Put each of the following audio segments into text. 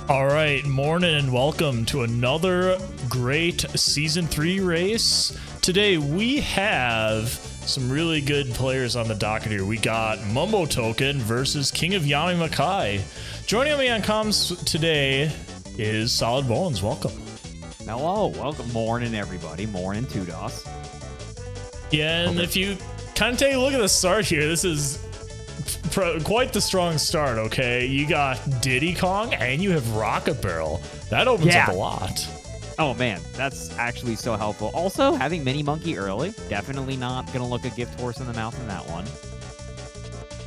All right, morning and welcome to another great Season 3 race. Today we have some really good players on the docket here. We got MumboToken versus KingofYamimakai. Joining me on comms today is Solid Bones. Welcome. Hello, welcome. Morning, everybody. Morning, Tudos. Yeah, and if you kind of take a look at the start here, this is quite the strong start, okay? You got Diddy Kong and you have Rocket Barrel. That opens up a lot. Oh, man, that's actually so helpful. Also, having Mini Monkey early, definitely not going to look a gift horse in the mouth in that one.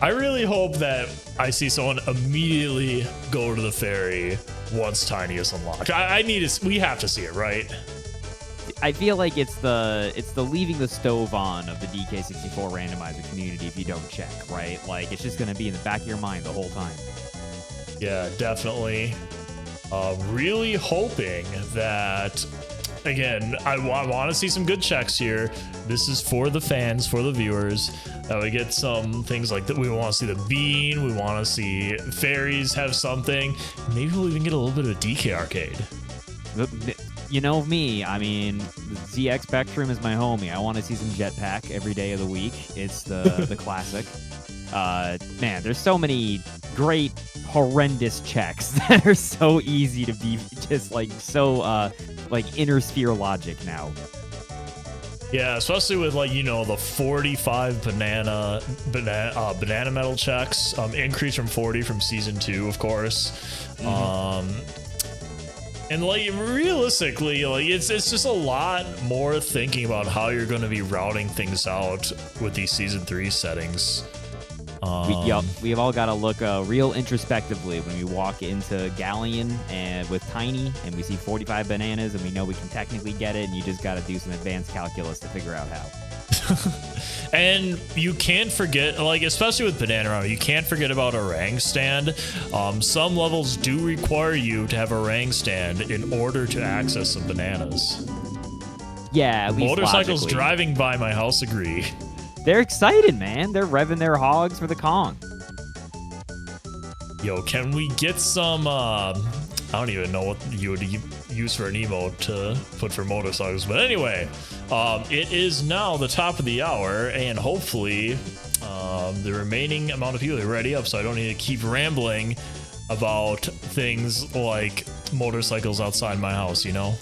I really hope that I see someone immediately go to the ferry once Tiny is unlocked. We have to see it, right? I feel like it's the leaving the stove on of the DK64 randomizer community if you don't check, right? Like, it's just going to be in the back of your mind the whole time. Yeah, definitely. Really hoping that, again, I want to see some good checks here. This is for the fans, for the viewers. We get some things like that. We want to see the bean. We want to see fairies have something. Maybe we'll even get a little bit of a DK arcade. You know me, I mean, ZX Spectrum is my homie. I want to see some Jetpack every day of the week. It's the classic. Man, there's so many great, horrendous checks that are so easy to be just like so like inner sphere logic now. Yeah, especially with, like, you know, the 45 banana metal checks, increase from 40 from season 2, of course. And, like, realistically, like, it's just a lot more thinking about how you're going to be routing things out with these season 3 settings. We have all got to look real introspectively when we walk into Galleon and with Tiny and we see 45 bananas and we know we can technically get it, and you just got to do some advanced calculus to figure out how. And you can't forget, like, especially with Banana Round, you can't forget about a rang stand. Some levels do require you to have a rang stand in order to access some bananas. Yeah, at least motorcycles logically. Driving by my house agree. They're excited, man. They're revving their hogs for the Kong. Yo, can we get some, I don't even know what you would use for an emote to put for motorcycles. But anyway, it is now the top of the hour, and hopefully the remaining amount of people are ready up, so I don't need to keep rambling about things like motorcycles outside my house, you know?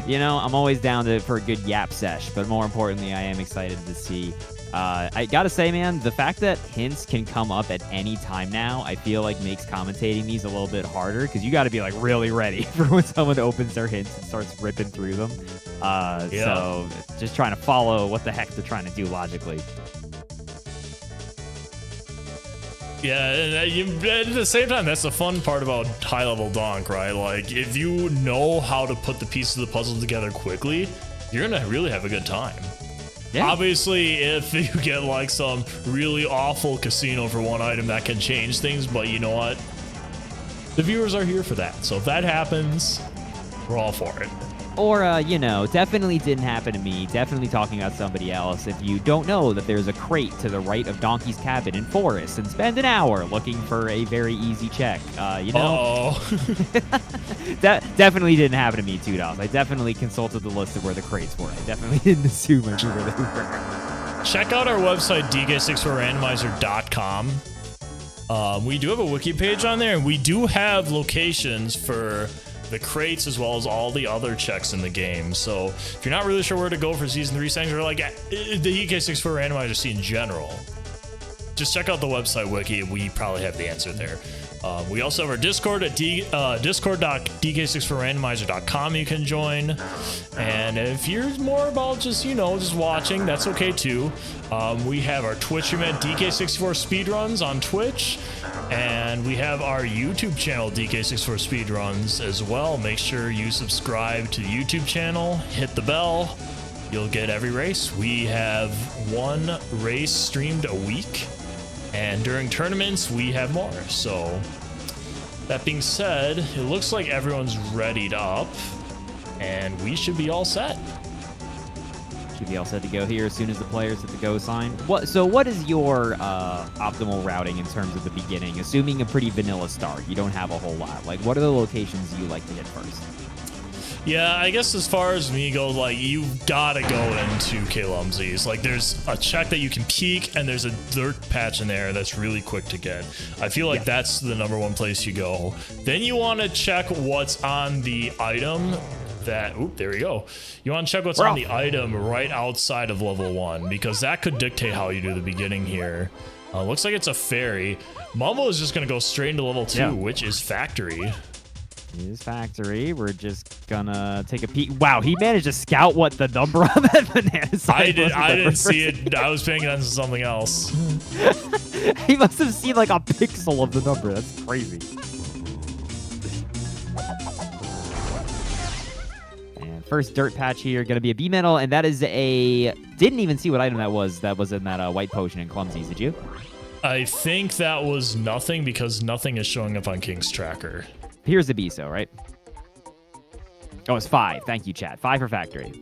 You know, I'm always down for a good yap sesh, but more importantly, I am excited to see. I gotta say, man, the fact that hints can come up at any time now, I feel like makes commentating these a little bit harder, because you gotta be like really ready for when someone opens their hints and starts ripping through them. So just trying to follow what the heck they're trying to do logically. Yeah, and at the same time, that's the fun part about high-level donk, right? Like, if you know how to put the pieces of the puzzle together quickly, you're gonna really have a good time. Yeah. Obviously, if you get like some really awful casino for one item, that can change things, but you know what? The viewers are here for that. So if that happens, we're all for it. Or, you know, definitely didn't happen to me. Definitely talking about somebody else. If you don't know that there's a crate to the right of Donkey's cabin in Forest and spend an hour looking for a very easy check, you know? That definitely didn't happen to me, Tudos. I definitely consulted the list of where the crates were. I definitely didn't assume I knew where they were. Check out our website, DK64randomizer.com. We do have a wiki page on there, and we do have locations for the crates as well as all the other checks in the game. So if you're not really sure where to go for season 3 settings, or like the DK64 randomizer scene in general, just check out the website wiki. We probably have the answer there. We also have our Discord at discord.dk64randomizer.com you can join. And if you're more about just, you know, just watching, that's okay too. We have our Twitch event, DK64 Speedruns on Twitch. And we have our YouTube channel, DK64 Speedruns, as well. Make sure you subscribe to the YouTube channel, hit the bell. You'll get every race. We have one race streamed a week. And during tournaments, we have more. So that being said, it looks like everyone's readied up, and we should be all set. Should be all set to go here as soon as the players hit the go sign. What is your optimal routing in terms of the beginning? Assuming a pretty vanilla start, you don't have a whole lot. Like, what are the locations you like to hit first? Yeah, I guess as far as me goes, like, you've got to go into K-Lumsies. Like, there's a check that you can peek, and there's a dirt patch in there that's really quick to get. I feel like that's the #1 place you go. Then you want to check what's on the item that... Oop, there we go. You want to check what's on the item right outside of level 1, because that could dictate how you do the beginning here. Looks like it's a fairy. Mumbo is just going to go straight into level 2, which is factory. Is factory. We're just gonna take a peek. Wow, he managed to scout what the number on that banana sign was. I didn't see it. I was paying attention to something else. He must have seen like a pixel of the number. That's crazy. And first dirt patch here, gonna be a B metal, and that is a... Didn't even see what item that was. That was in that white potion in Clumsies. Did you? I think that was nothing, because nothing is showing up on King's tracker. Here's the BSO, right? Oh, it's 5. Thank you, chat. 5 for factory.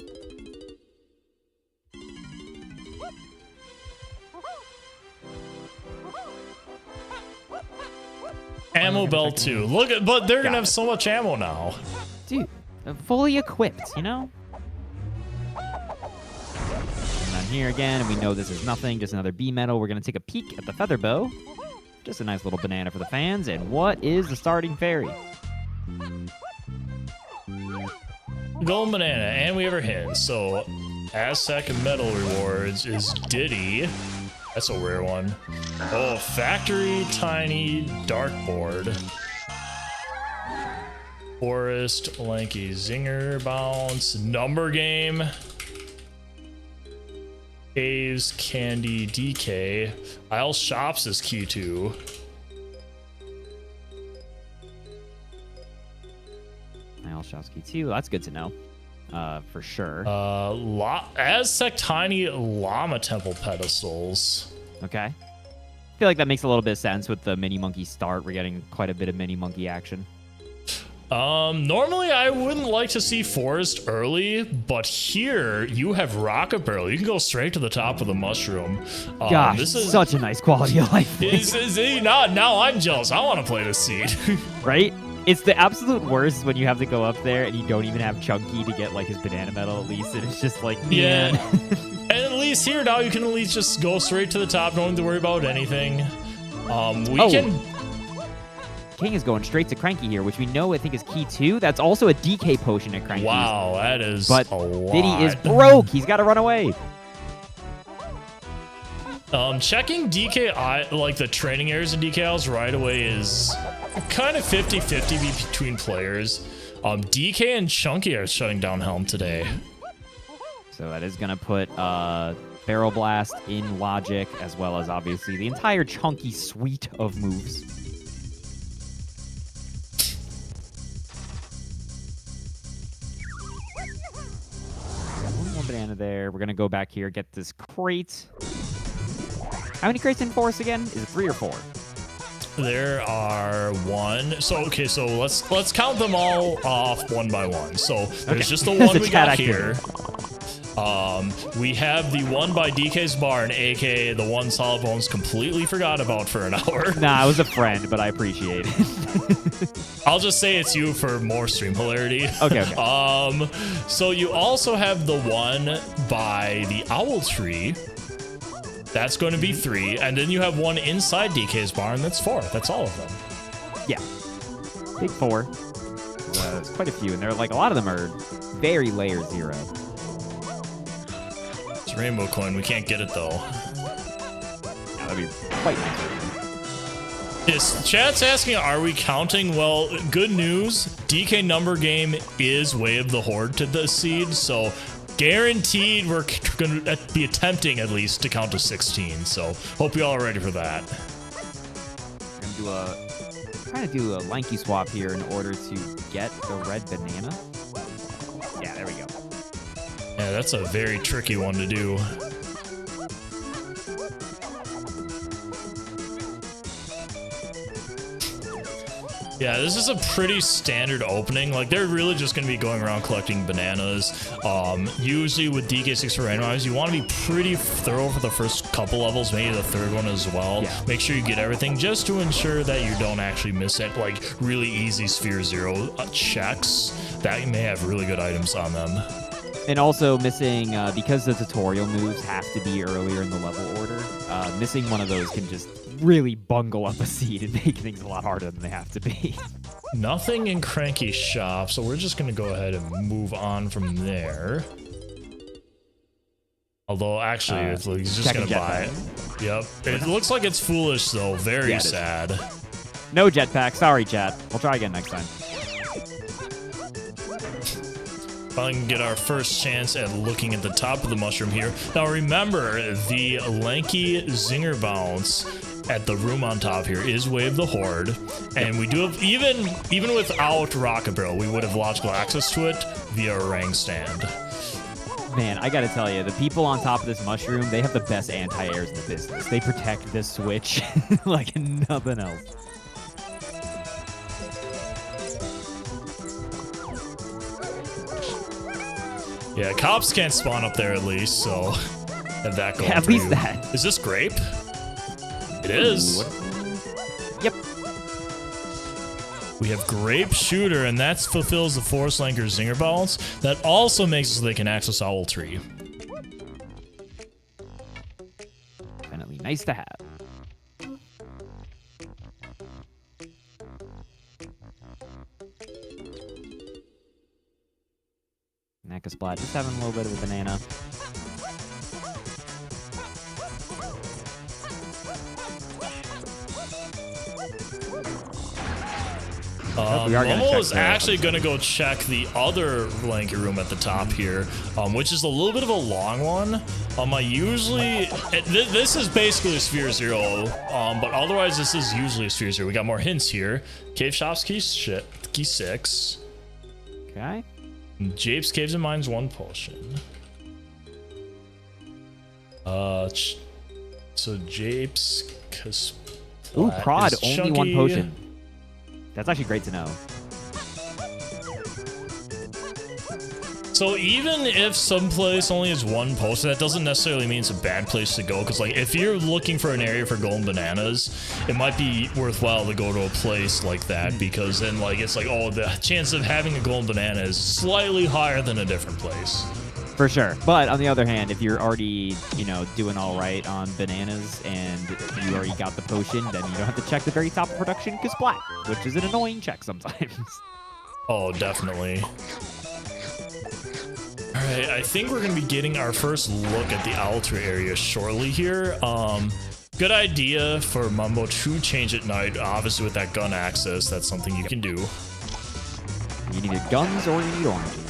Ammo belt too. Look at, but they're gonna have so much ammo now. Dude, fully equipped, you know? And then here again, and we know this is nothing, just another B metal. We're gonna take a peek at the feather bow. Just a nice little banana for the fans. And what is the starting fairy? Golden banana, and we have our hint. So, Aztec metal rewards is Diddy. That's a rare one. Oh, factory tiny dartboard. Forest lanky zinger bounce number game. Caves candy DK. Isle shops is key too. Showski too. That's good to know, for sure. Aztec tiny llama temple pedestals. Okay. I feel like that makes a little bit of sense with the mini monkey start. We're getting quite a bit of mini monkey action. Normally I wouldn't like to see forest early, but here you have rocket barrel. You can go straight to the top of the mushroom. Gosh, this is such a nice quality of life. Now I'm jealous. I want to play this seed. Right? It's the absolute worst when you have to go up there and you don't even have Chunky to get like his banana medal at least, and it's just like, man. Yeah. And at least here now you can at least just go straight to the top, don't have to worry about anything. King is going straight to Cranky here, which we know I think is key 2. That's also a DK potion at Cranky. Wow, that is but a lot. Diddy is broke. He's got to run away. Checking DK, like the training areas in DKLs right away is kind of 50-50 between players. DK and Chunky are shutting down Helm today. So that is going to put Barrel Blast in Logic, as well as obviously the entire Chunky suite of moves. One more banana there. We're going to go back here, get this crate. How many crates in Forest again? Is it 3 or 4? There are 1. So okay, so let's count them all off one by one. So there's just the one we got here. We have the one by DK's Barn, aka the one Solid Bones completely forgot about for an hour. Nah, I was a friend, but I appreciate it. I'll just say it's you for more stream hilarity. Okay. So you also have the one by the Owl Tree. That's going to be 3, and then you have one inside DK's Barn. That's 4. That's all of them. Yeah, big 4. There's quite a few, and they're like a lot of them are very layer 0. It's a rainbow coin. We can't get it though. Yeah, that'd be quite nice. Yes, chat's asking, are we counting? Well, good news. DK number game is Way of the Horde to the seed, so guaranteed we're going to be attempting at least to count to 16. So hope you all are ready for that. I'm trying to do a lanky swap here in order to get the red banana. Yeah, there we go. Yeah, that's a very tricky one to do. Yeah, this is a pretty standard opening. Like, they're really just going to be going around collecting bananas. Usually with DK64 Randomizer, you want to be pretty thorough for the first couple levels, maybe the third one as well. Yeah. Make sure you get everything just to ensure that you don't actually miss it. Like, really easy Sphere Zero checks that may have really good items on them. And also missing, because the tutorial moves have to be earlier in the level order, missing one of those can just really bungle up a seed and make things a lot harder than they have to be. Nothing in Cranky's shop, so we're just going to go ahead and move on from there. Although, actually, he's just going to buy it. Yep. It looks like it's foolish, though. Very sad. No jetpack. Sorry, chat. We'll try again next time. Finally can get our first chance at looking at the top of the mushroom here. Now remember, the lanky zinger bounce at the room on top here is Wave the Horde, and we do have, even without Rocket Barrel, we would have logical access to it via a Rang stand. Man, I gotta tell you, the people on top of this mushroom, they have the best anti-airs in the business. They protect this switch like nothing else. Yeah, cops can't spawn up there at least, so have that going. At least that. Is this grape? It is. Yep. We have Grape Shooter, and that fulfills the Force Lanker Zinger balance. That also makes it so they can access Owl Tree. Definitely nice to have. Naka Splat, just having a little bit of a banana. Momo is actually going to go check the other lanky room at the top here, which is a little bit of a long one. This is basically a Sphere Zero, but otherwise this is usually a Sphere Zero. We got more hints here. Cave Shops, key 6. Okay. Japes, Caves and Mines, 1 potion. So Japes, ooh, Prod, only 1 potion. That's actually great to know. So even if some place only has 1 potion, that doesn't necessarily mean it's a bad place to go. Because like if you're looking for an area for golden bananas, it might be worthwhile to go to a place like that, because then like it's like, oh, the chance of having a golden banana is slightly higher than a different place. For sure. But on the other hand, if you're already, doing all right on bananas and you already got the potion, then you don't have to check the very top of production splat, which is an annoying check sometimes. Oh, definitely. All right, I think we're going to be getting our first look at the Owl Tree area shortly here. Good idea for Mumbo to change at night. Obviously, with that gun access, that's something you can do. You need guns or you need oranges.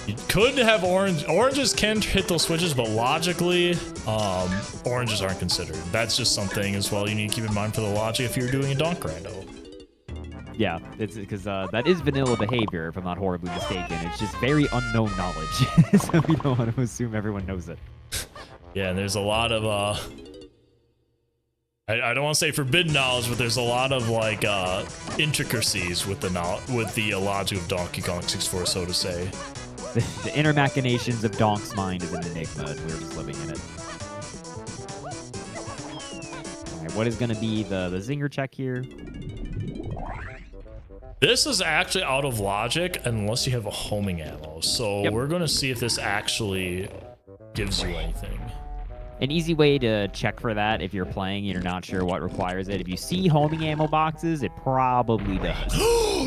You could have oranges can hit those switches, but logically, oranges aren't considered. That's just something as well you need to keep in mind for the logic if you're doing a donk rando. Yeah, it's because that is vanilla behavior, if I'm not horribly mistaken. It's just very unknown knowledge, so we don't want to assume everyone knows it. Yeah, and there's a lot of I don't want to say forbidden knowledge, but there's a lot of like intricacies with the logic of Donkey Kong 64, so to say. The inner machinations of Donk's mind is an enigma, and we're just living in it. All right, what is going to be the zinger check here? This is actually out of logic unless you have a homing ammo. So we're going to see if this actually gives you anything. An easy way to check for that if you're playing and you're not sure what requires it, if you see homing ammo boxes, it probably does.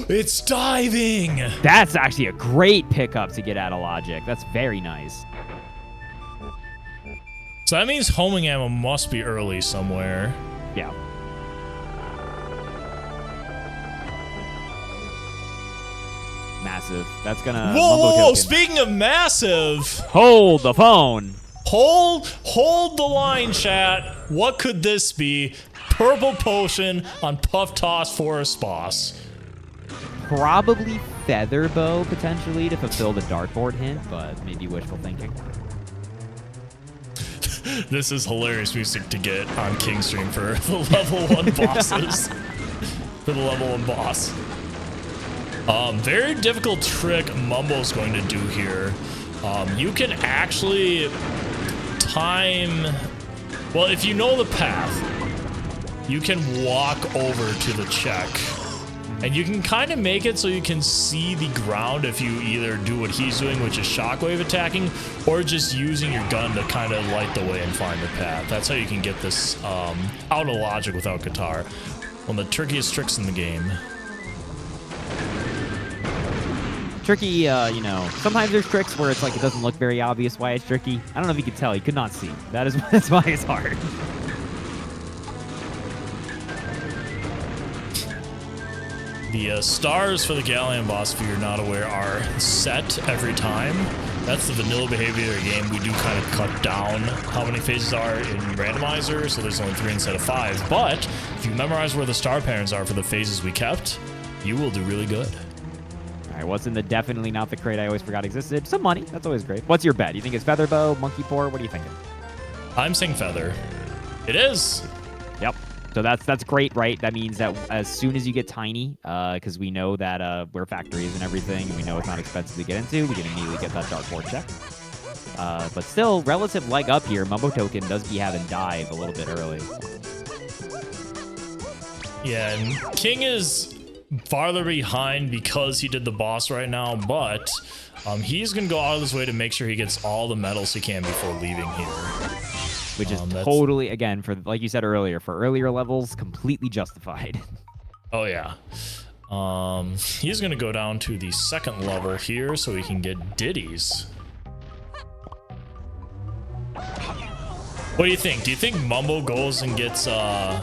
It's diving! That's actually a great pickup to get out of logic. That's very nice. So that means homing ammo must be early somewhere. Yeah. Massive. That's gonna... Whoa! Speaking of massive! Hold the phone! Hold the line, chat. What could this be? Purple potion on Puff Toss Forest Boss. Probably Feather Bow, potentially, to fulfill the dartboard hint, but maybe wishful thinking. This is hilarious music to get on King stream for the level 1 bosses. For the level 1 boss. Very difficult trick Mumbo's going to do here. You can actually time... Well, if you know the path, you can walk over to the check. And you can kind of make it so you can see the ground if you either do what he's doing, which is shockwave attacking, or just using your gun to kind of light the way and find the path. That's how you can get this out of logic without guitar. One of the trickiest tricks in the game. Tricky, you know, sometimes there's tricks where it's like it doesn't look very obvious why it's tricky. I don't know if you could tell. You could not see. That's why it's hard. The stars for the Galleon boss, if you're not aware, are set every time. That's the vanilla behavior of the game. We do kind of cut down how many phases are in Randomizer, so there's only 3 instead of 5. But if you memorize where the star patterns are for the phases we kept, you will do really good. All right, what's in the definitely not the crate I always forgot existed? Some money. That's always great. What's your bet? You think it's Feather Bow, Monkey Port? What are you thinking? I'm saying Feather. It is. Yep. So that's great, right? That means that as soon as you get Tiny, because we know that where factory is and everything, and we know it's not expensive to get into, we can immediately get that Dark Board check. But still, relative leg up here. MumboToken does be having dive a little bit early. Yeah, and King is farther behind because he did the boss right now, but he's going to go out of his way to make sure he gets all the medals he can before leaving here. Which is totally, again, for like you said earlier, for earlier levels, completely justified. Oh, yeah. He's going to go down to the second level here so he can get Ditties. What do you think? Do you think Mumbo goes and gets... Oh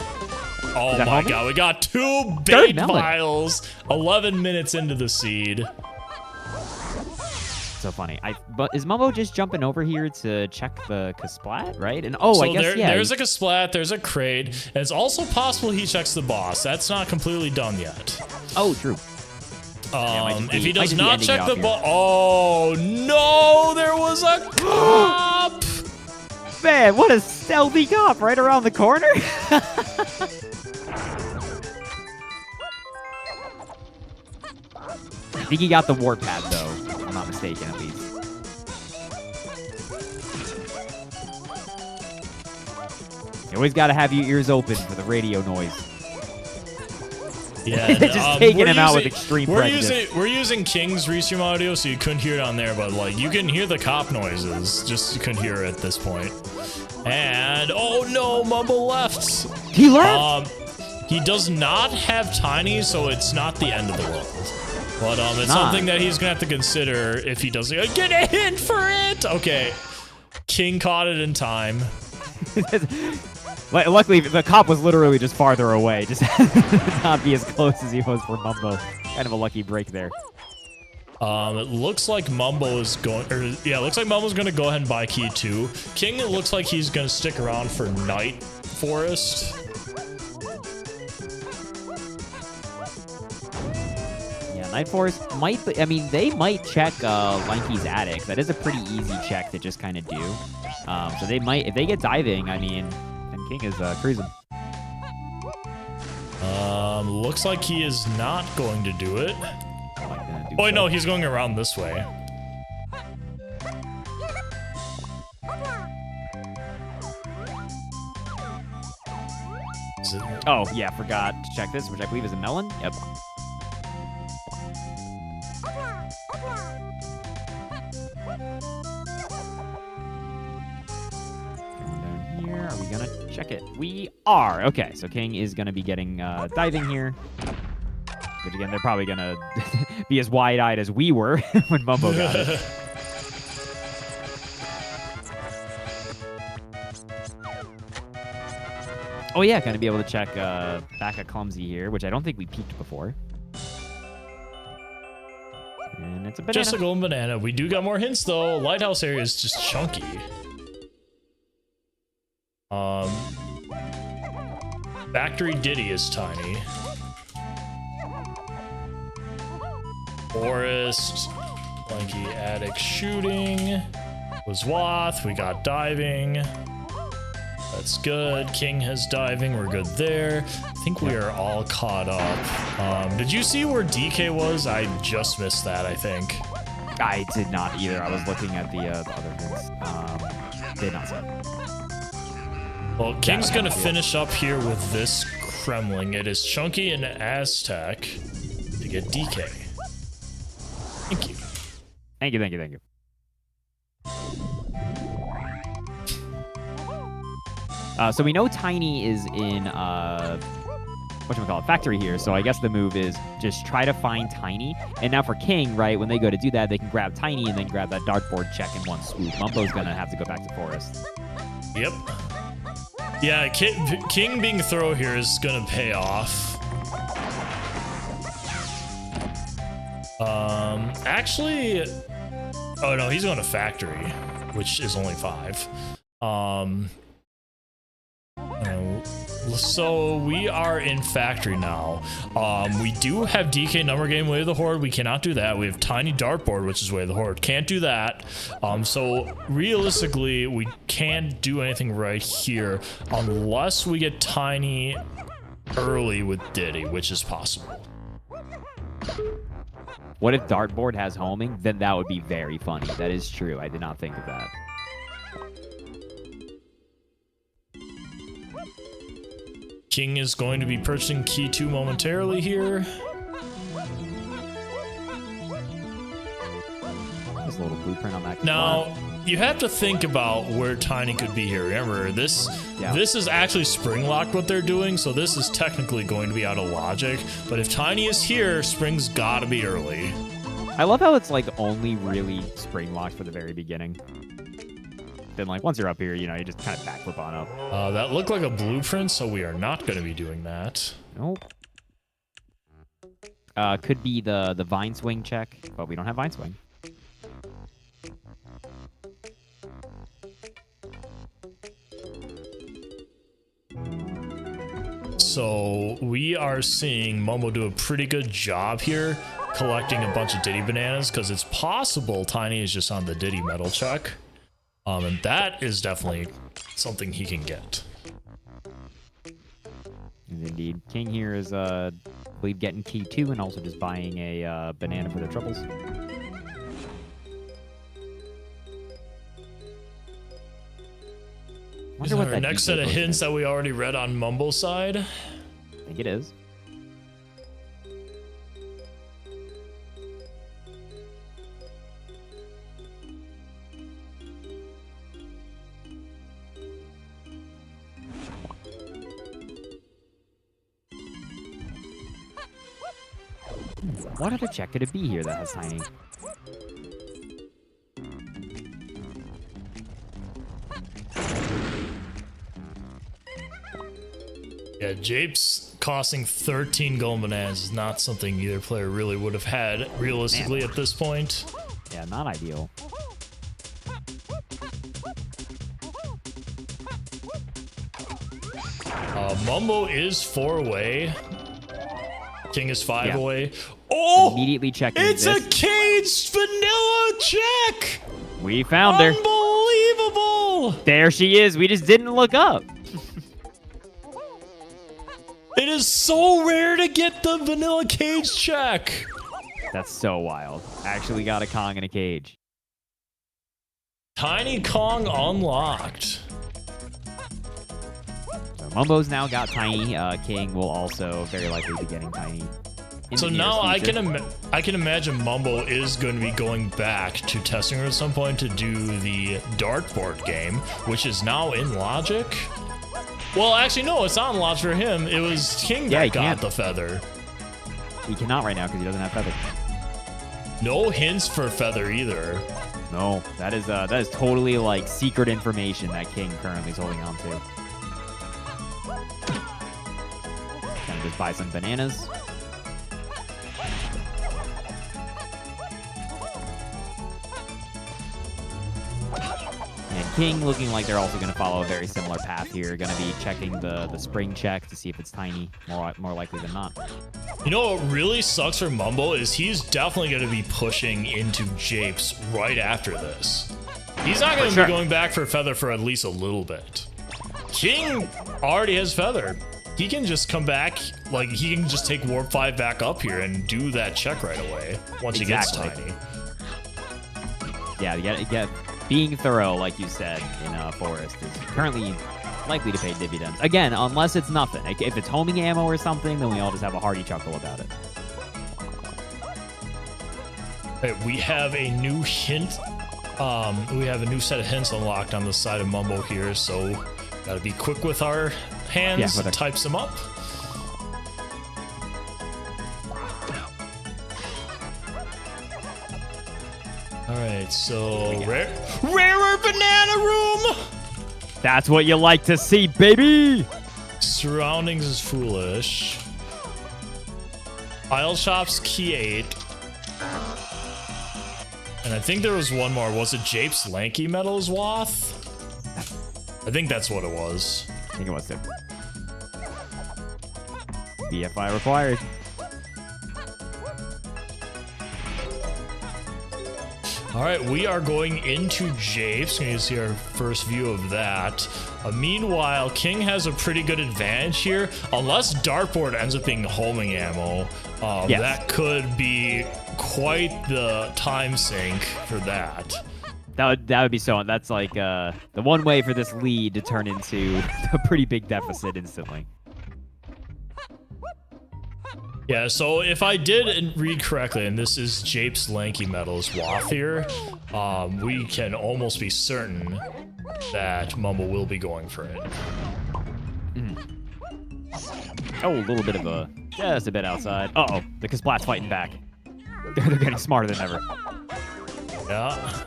my god, we got 2 bait vials 11 minutes into the seed. So funny. But is Mumbo just jumping over here to check the Kasplat, right? And so I guess yeah. There's a Kasplat, there's a crate, and it's also possible he checks the boss. That's not completely done yet. Oh, true. If he does not check the boss, oh no, there was a cop. Man, what a stealthy cop right around the corner. I think he got the warpad though, if I'm not mistaken at least. You always got to have your ears open for the radio noise. Yeah, just taking him out with extreme prejudice. We're using King's restream audio, so you couldn't hear it on there, but like you can hear the cop noises, just you couldn't hear it at this point. And oh no, Mumbo left. He left. He does not have Tiny, so it's not the end of the world. But it's something that he's gonna have to consider if he doesn't get a hint for it. Okay, King caught it in time. Luckily, the cop was literally just farther away, just not be as close as he was for Mumbo. Kind of a lucky break there. It looks like Mumbo is going, it looks like Mumbo's gonna go ahead and buy key 2. King, it looks like he's gonna stick around for Night Forest. Night Forest might, I mean, they might check Lanky's attic. That is a pretty easy check to just kind of do. So they might, if they get diving, I mean, then King is cruising. Looks like he is not going to do it. Oh, wait, no, he's going around this way. Oh, yeah, forgot to check this, which I believe is a melon. Yep. Are we gonna check it? We are. Okay, so King is gonna be getting diving here. Which again, they're probably gonna be as wide-eyed as we were when Mumbo got it. Oh yeah, gonna be able to check back at Clumsy here, which I don't think we peeked before. And it's a banana. Just a golden banana. We do got more hints though. Lighthouse area is just chunky. Factory Diddy is tiny. Forest, Lanky attic shooting. Was Wath. We got diving. That's good. King has diving. We're good there. I think we are all caught up. Did you see where DK was? I just missed that, I think. I did not either. I was looking at the other things. Did not see it. Well, King's going to finish up here with this Kremling. It is Chunky and Aztec to get DK. Thank you. Thank you, thank you, thank you. So we know Tiny is in whatchamacallit, factory here. So I guess the move is just try to find Tiny. And now for King, right, when they go to do that, they can grab Tiny and then grab that dartboard check in one swoop. Mumbo's gonna have to go back to Forest. Yep. Yeah, King being throw here is gonna pay off. Actually, oh no, he's going to factory, which is only 5. So we are in factory now. We do have DK number game Way of the Horde. We cannot do that. We have Tiny dartboard, which is Way of the Horde. Can't do that. So realistically, we can't do anything right here unless we get Tiny early with Diddy, which is possible. What if dartboard has homing? Then that would be very funny. That is true. I did not think of that. King is going to be purchasing key 2 momentarily here. There's a little blueprint on that. Now, you have to think about where Tiny could be here. Remember, this is actually spring locked what they're doing, so this is technically going to be out of logic. But if Tiny is here, spring's gotta be early. I love how it's like only really spring locked for the very beginning. Then like once you're up here, you know, you just kind of backflip on up. That looked like a blueprint, so we are not going to be doing that. Nope. Could be the vine swing check, but we don't have vine swing. So we are seeing Mumbo do a pretty good job here collecting a bunch of Diddy bananas, because it's possible Tiny is just on the Diddy metal check. And that is definitely something he can get. And indeed. King here is, I believe, getting key 2 and also just buying a banana for their troubles. Is there our next set of hints that we already read on Mumbo's side? I think it is. What other check could it be here that has Tiny? Yeah, Japes costing 13 golden bananas is not something either player really would have had realistically at this point. Yeah, not ideal. Mumbo is 4 away. King is 5 away. Oh! Immediately checking It's this. a caged vanilla check! We found her. Unbelievable! There she is. We just didn't look up. It is so rare to get the vanilla cage check. That's so wild. Actually got a Kong in a cage. Tiny Kong unlocked. So Mumbo's now got Tiny. King will also very likely be getting Tiny. So now I can imagine Mumbo is going to be going back to testing room at some point to do the dartboard game, which is now in Logic. Well, actually, no, it's not in Logic for him. It was King that got the feather. He cannot right now because he doesn't have feather. No hints for feather either. No, that is totally like secret information that King currently is holding on to. Gonna just buy some bananas. And King looking like they're also going to follow a very similar path here. Going to be checking the spring check to see if it's Tiny, more likely than not. You know what really sucks for Mumbo is he's definitely going to be pushing into Japes right after this. He's not going to be going back for feather for at least a little bit. King already has Feather. He can just come back, like, he can just take Warp 5 back up here and do that check right away once he gets Tiny. Yeah, you get being thorough, like you said, in Forest is currently likely to pay dividends. Again, unless it's nothing. Like, if it's homing ammo or something, then we all just have a hearty chuckle about it. Right, we have a new hint. We have a new set of hints unlocked on the side of Mumbo here, so gotta be quick with our hands. Yeah, Types them up. All right, so rarer banana room. That's what you like to see, baby. Surroundings is foolish. Isle shops key 8. And I think there was one more. Was it Jape's Lanky Metals Wath? I think that's what it was. I think it was too. BFI required. All right, we are going into Jape's. Going to see our first view of that. Meanwhile, King has a pretty good advantage here. Unless Dartboard ends up being homing ammo, yes. That could be quite the time sink for that. That would be so. That's like the one way for this lead to turn into a pretty big deficit instantly. Yeah, so if I did read correctly, and this is Jape's Lanky Metals Wath here, we can almost be certain that Mumbo will be going for it. Oh, a little bit of a... just a bit outside. Uh-oh, the Kasplat's fighting back. They're getting smarter than ever. Yeah.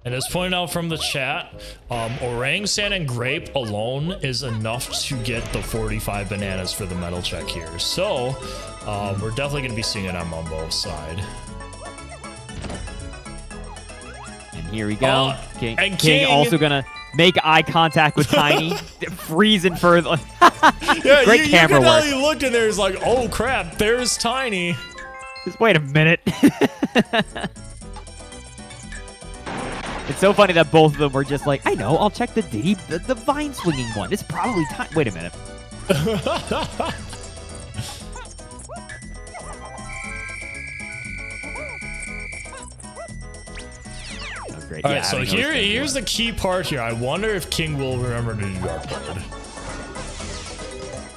And as pointed out from the chat, Orang Sand and Grape alone is enough to get the 45 bananas for the medal check here. So, we're definitely going to be seeing it on Mumbo's side. And here we go. King also going to make eye contact with Tiny. Freezing further. Yeah, Great camera work. He looked in there, he's like, oh crap, there's Tiny. Just wait a minute. It's so funny that both of them were just like, I know, I'll check the vine swinging one. It's probably time. Wait a minute. That was great. All right, so here's the key part here. I wonder if King will remember to do Dartboard.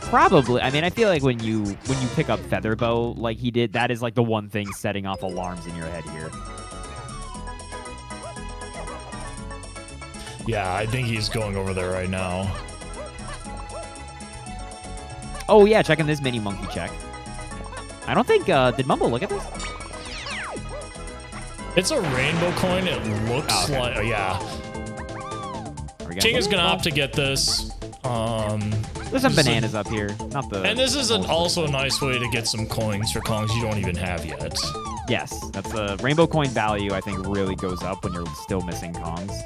Probably. I mean, I feel like when you pick up Featherbow like he did, that is like the one thing setting off alarms in your head here. Yeah, I think he's going over there right now. Oh, yeah, checking this mini monkey check. I don't think, did Mumbo look at this? It's a rainbow coin. It looks like, yeah. King is going to opt to get this. There's some bananas up here. Not the. And this is also a nice way to get some coins for Kongs you don't even have yet. Yes, that's the rainbow coin value, I think, really goes up when you're still missing Kongs.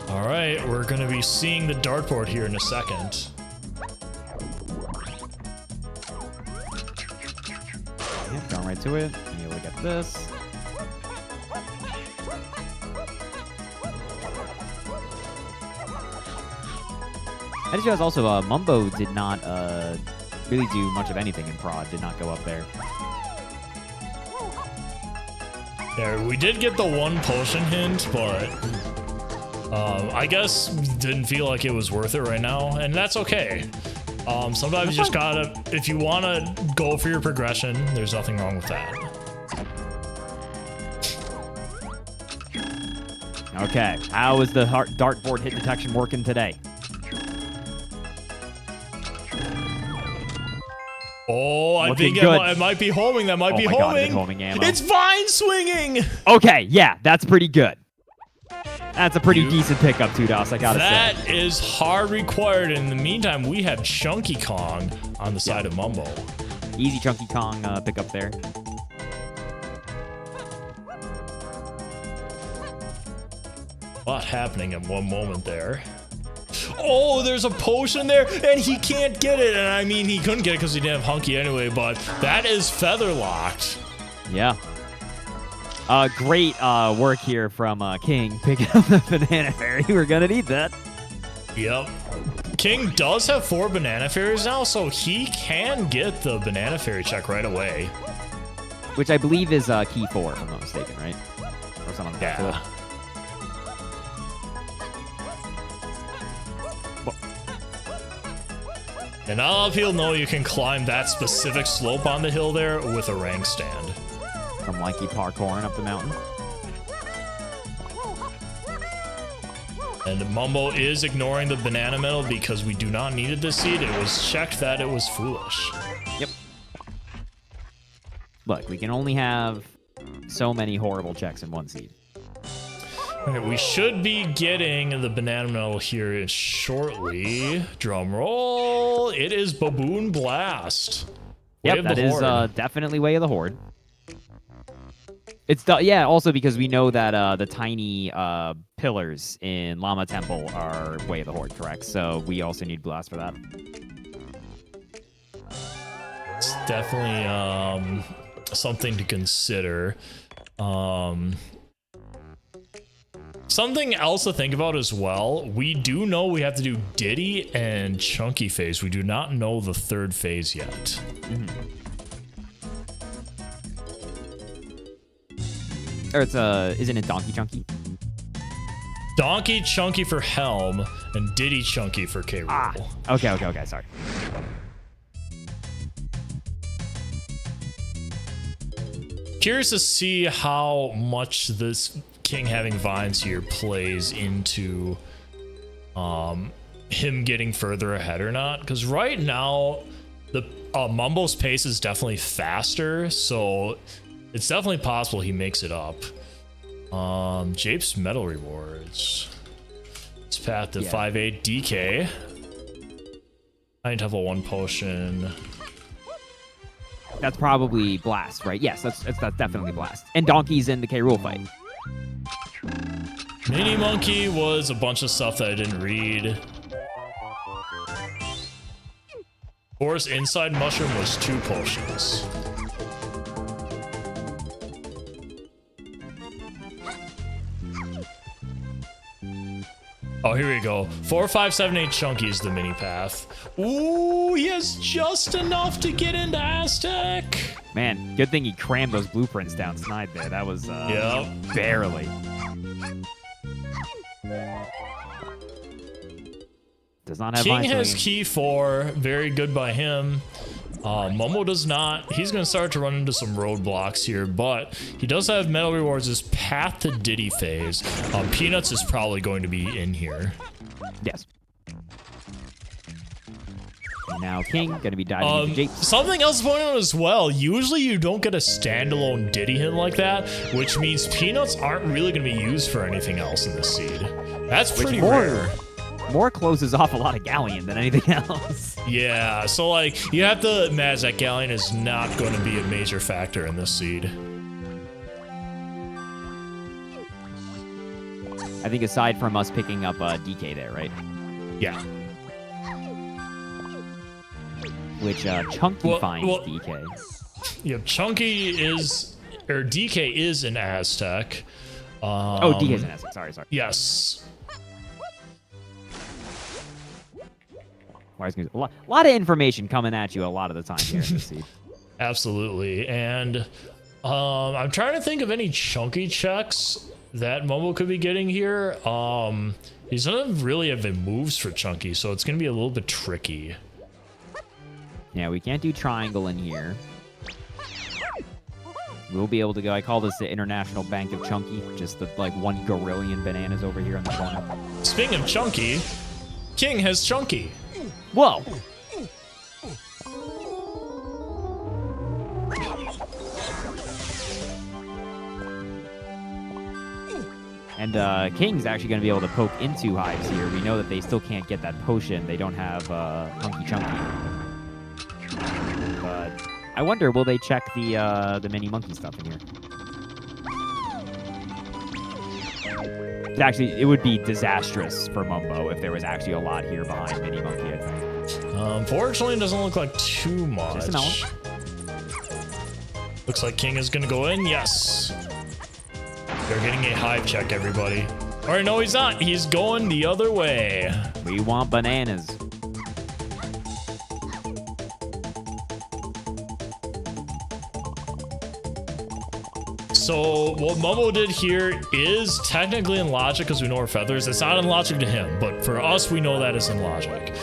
All right, we're going to be seeing the dartboard here in a second. Yeah, going right to it. And you look at this. I just realized also Mumbo did not really do much of anything in prod. Did not go up there. There, we did get the one potion hint, but I guess didn't feel like it was worth it right now, and that's okay. Sometimes you just gotta, if you want to go for your progression, there's nothing wrong with that. Okay, how is the dartboard hit detection working today? Oh, I think it might be homing. That might be homing. God, is it homing ammo? It's vine swinging. Okay, yeah, that's pretty good. That's a pretty decent pickup, Tudos, I gotta say. That is hard required. In the meantime, we have Chunky Kong on the side of Mumbo. Easy Chunky Kong pickup there. A lot happening in one moment there. Oh, there's a potion there, and he can't get it. And I mean, he couldn't get it because he didn't have Hunky anyway, but that is feather locked. Yeah. Great work here from King picking up the banana fairy. We're going to need that. Yep. King does have 4 banana fairies now, so he can get the banana fairy check right away. Which I believe is key 4, if I'm not mistaken, right? Or something like that. Yeah. And not a lot of people know you can climb that specific slope on the hill there with a rank stand. From Likey parkouring up the mountain. And Mumbo is ignoring the banana medal because we do not need it this seed. It was checked that it was foolish. Yep. Look, we can only have so many horrible checks in one seed. Okay, we should be getting the banana medal here shortly. Drum roll. It is Baboon Blast. Yep, that is definitely Way of the Horde. It's yeah, also because we know that the tiny pillars in Llama Temple are Way of the Horde, correct? So we also need Blast for that. It's definitely something to consider. Something else to think about as well. We do know we have to do Diddy and Chunky phase. We do not know the 3rd phase yet. Or it's isn't it Donkey Chunky? Donkey Chunky for Helm and Diddy Chunky for K. Rool. Ah, okay, sorry. Curious to see how much this King having vines here plays into him getting further ahead or not, because right now the Mumbo's pace is definitely faster, so it's definitely possible he makes it up. Jape's medal rewards. It's path to 5-8 DK. Nine Temple 1 potion. That's probably Blast, right? Yes, that's definitely Blast. And Donkey's in the K. Rool fight. Mini Monkey was a bunch of stuff that I didn't read. Forest Inside Mushroom was 2 potions. Oh, here we go. 4, 5, 7, 8 Chunky is the mini path. Ooh, he has just enough to get into Aztec. Man, good thing he crammed those blueprints down Snide there. That was barely. Does not have King has key 4. Very good by him. Momo does not. He's going to start to run into some roadblocks here, but he does have medal rewards as path to Diddy phase. Peanuts is probably going to be in here. Yes. And now King going to be diving into Japes. Something else to point out as well. Usually you don't get a standalone Diddy hit like that, which means peanuts aren't really going to be used for anything else in this seed. That's pretty rare. More closes off a lot of Galleon than anything else. Yeah, so like you have to imagine that Galleon is not going to be a major factor in this seed. I think aside from us picking up DK there, right? Yeah. Which Chunky finds DK. Yeah, Chunky is, or DK is an Aztec. DK is an Aztec. Sorry. Yes. A lot of information coming at you a lot of the time here in this seed. Absolutely. And I'm trying to think of any Chunky checks that Momo could be getting here. He doesn't really have the moves for Chunky, so it's going to be a little bit tricky. Yeah, we can't do triangle in here. We'll be able to go. I call this the International Bank of Chunky. Just the, like, 1 gorillion bananas over here in the corner. Speaking of Chunky, King has Chunky. Whoa! And King's actually going to be able to poke into hives here. We know that they still can't get that potion. They don't have Hunky Chunky. But I wonder, will they check the mini monkey stuff in here? It would be disastrous for Mumbo if there was actually a lot here behind Mini Monkey, I think. Unfortunately, it doesn't look like too much. Just a melon. Looks like King is going to go in. Yes. They're getting a hive check, everybody. Or no, he's not. He's going the other way. We want bananas. So what Mumbo did here is technically in logic because we know our feathers. It's not in logic to him, but for us, we know that is in logic.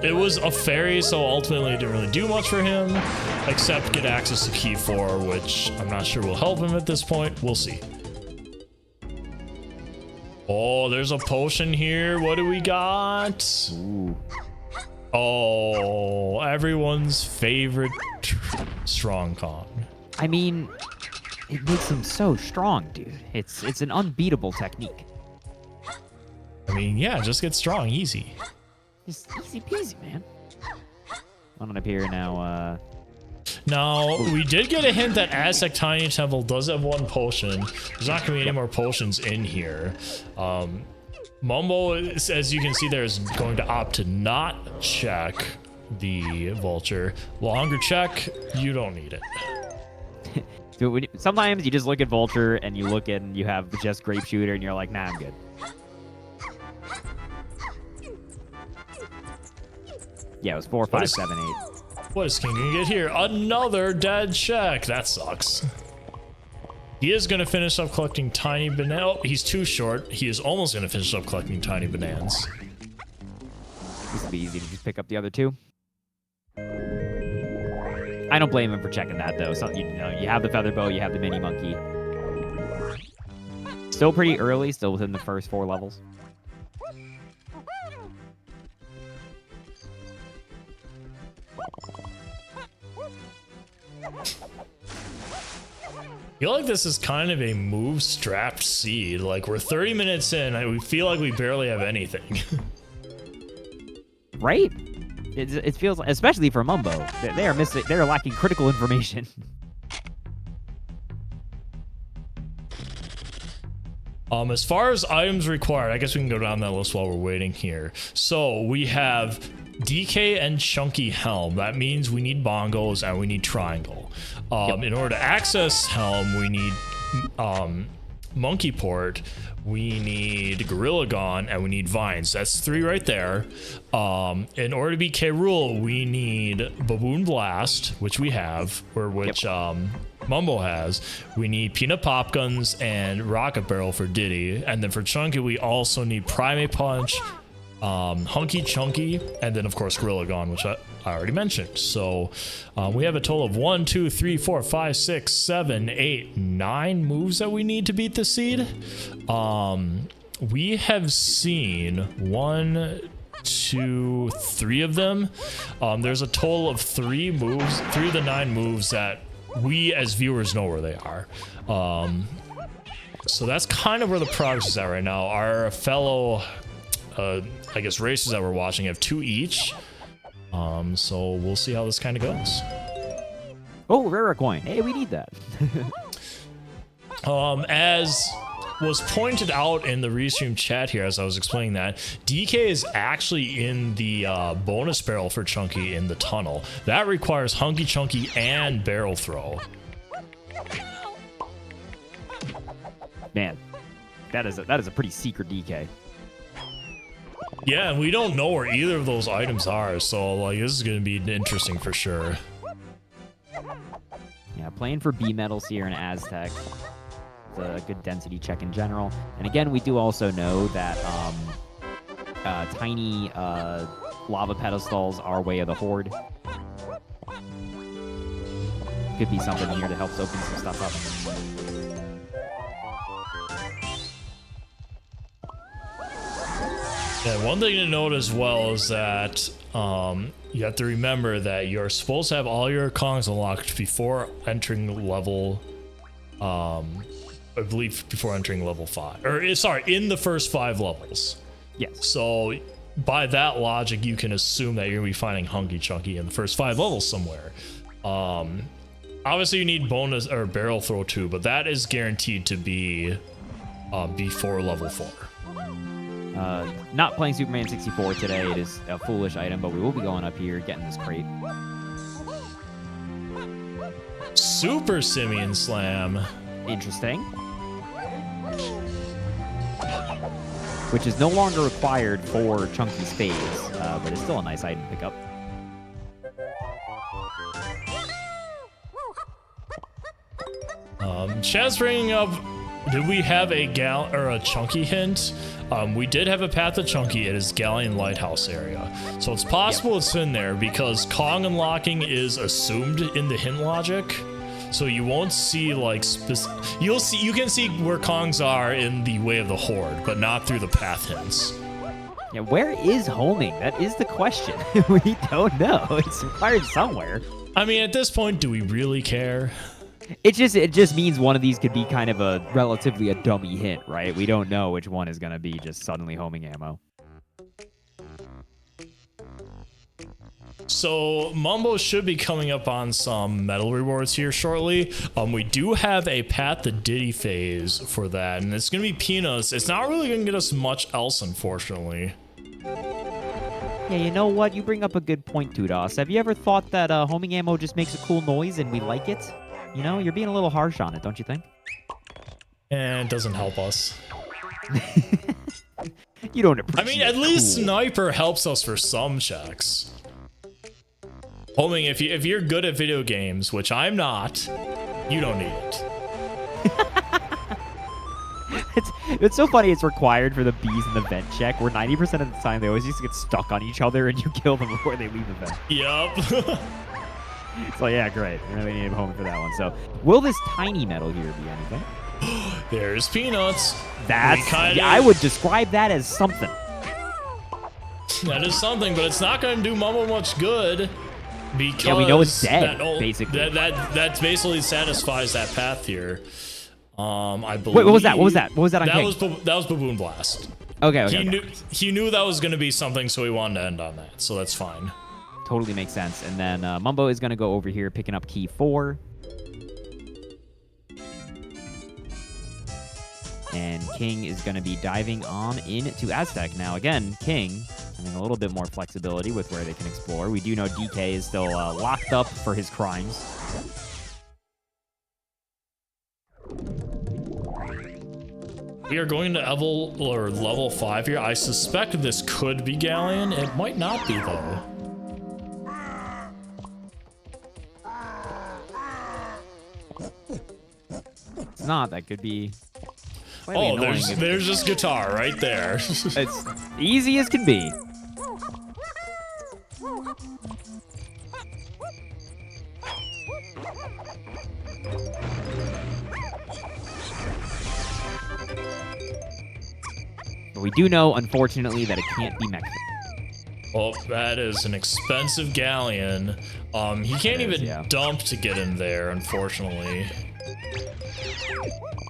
It was a fairy, so ultimately it didn't really do much for him, except get access to key 4, which I'm not sure will help him at this point. We'll see. Oh, there's a potion here. What do we got? Ooh. Oh, everyone's favorite Strong Kong. I mean, it makes him so strong, dude. It's an unbeatable technique. I mean, yeah, just get strong, easy. Just easy peasy, man. On up here now, Now, we did get a hint that Aztec Tiny Temple does have 1 potion. There's not going to be any more potions in here. Mumbo, as you can see there, is going to opt to not check the vulture. Longer check, you don't need it. Dude, sometimes you just look at vulture and you look at and you have just grape shooter and you're like, nah, I'm good. Yeah, it was 4, 5, 7, 8. What is King gonna get here? Another dead check. That sucks. He is gonna finish up collecting tiny banana. Oh, he's too short. He is almost gonna finish up collecting tiny bananas. This would be easy to just pick up the other 2. I don't blame him for checking that though. So, you know, you have the feather bow, you have the mini monkey. Still pretty early, still within the first 4 levels. I feel like this is kind of a move strapped seed. Like we're 30 minutes in, and we feel like we barely have anything. Right? It feels, especially for Mumbo, they are missing. They're lacking critical information. As far as items required, I guess we can go down that list while we're waiting here. So we have DK and Chunky Helm. That means we need bongos and we need triangle. In order to access Helm, we need Monkey Port, we need Gorilla Gon, and we need Vines. That's 3 right there. In order to be K. Rool, we need Baboon Blast, which we have, or which Mumbo has. We need Peanut Pop Guns and Rocket Barrel for Diddy. And then for Chunky, we also need Primate Punch, Hunky Chunky, and then of course Gorilla Gon, which I already mentioned. So we have a total of 1, 2, 3, 4, 5, 6, 7, 8, 9 moves that we need to beat the seed. We have seen 1, 2, 3 of them. There's a total of 3 moves, 3 of the 9 moves that we as viewers know where they are. So that's kind of where the progress is at right now. Our fellow I guess races that we're watching have 2 each. So we'll see how this kind of goes. Oh, rare coin. Hey, we need that. As was pointed out in the restream chat here as I was explaining that, DK is actually in the bonus barrel for Chunky in the tunnel. That requires Hunky Chunky and barrel throw. Man, that is a pretty secret DK. Yeah, and we don't know where either of those items are, so like this is going to be interesting for sure. Yeah, playing for B metals here in Aztec. It's a good density check in general. And again, we do also know that tiny lava pedestals are way of the horde. Could be something here that helps open some stuff up. Yeah, one thing to note as well is that you have to remember that you're supposed to have all your Kongs unlocked before entering level, I believe before entering level 5. Or, sorry, in the first 5 levels. Yes. So, by that logic, you can assume that you're going to be finding Hunky Chunky in the first 5 levels somewhere. Obviously, you need bonus or barrel throw too, but that is guaranteed to be before level 4. Not playing Superman 64 today. It is a foolish item, but we will be going up here, getting this crate. Super Simian Slam. Interesting. Which is no longer required for Chunky's phase, but it's still a nice item to pick up. Chad's bringing up, did we have a Chunky hint? We did have a path to Chunky. It is Galleon Lighthouse area. So it's possible it's in there because Kong unlocking is assumed in the hint logic. So you won't see like you can see where Kongs are in the Way of the Horde, but not through the path hints. Yeah, where is homing? That is the question. We don't know. It's required somewhere. I mean, at this point, do we really care? It just means one of these could be kind of relatively a dummy hint, right? We don't know which one is going to be just suddenly homing ammo. So Mumbo should be coming up on some medal rewards here shortly. We do have a Path to Diddy phase for that, and it's going to be peanuts. It's not really going to get us much else, unfortunately. Yeah, you know what? You bring up a good point, Tudos. Have you ever thought that homing ammo just makes a cool noise and we like it? You know, you're being a little harsh on it, don't you think? And it doesn't help us. You don't appreciate I mean, at least cool. Sniper helps us for some checks. Homing, if you're good at video games, which I'm not, you don't need it. It's so funny it's required for the bees in the vent check, where 90% of the time they always just get stuck on each other and you kill them before they leave the vent. Yup. So yeah, great. We really need him home for that one. So will this tiny metal here be anything? There's peanuts. I would describe that as something. That is something, but it's not going to do Mumbo much good. Because yeah, we know it's dead, basically. That basically satisfies that path here. I believe. Wait, what was that? What was that? What was that on King? That was Baboon Blast. Okay. He knew that was going to be something, so he wanted to end on that. So that's fine. Totally makes sense. And then Mumbo is going to go over here, picking up key 4. And King is going to be diving on into Aztec. Now, again, King having a little bit more flexibility with where they can explore. We do know DK is still locked up for his crimes. We are going to level 5 here. I suspect this could be Galleon. It might not be, though. It's not. That could be... Oh, there's just guitar right there. It's easy as can be. But we do know, unfortunately, that it can't be Mexican. Oh, that is an expensive Galleon. He can't even dump to get in there, unfortunately.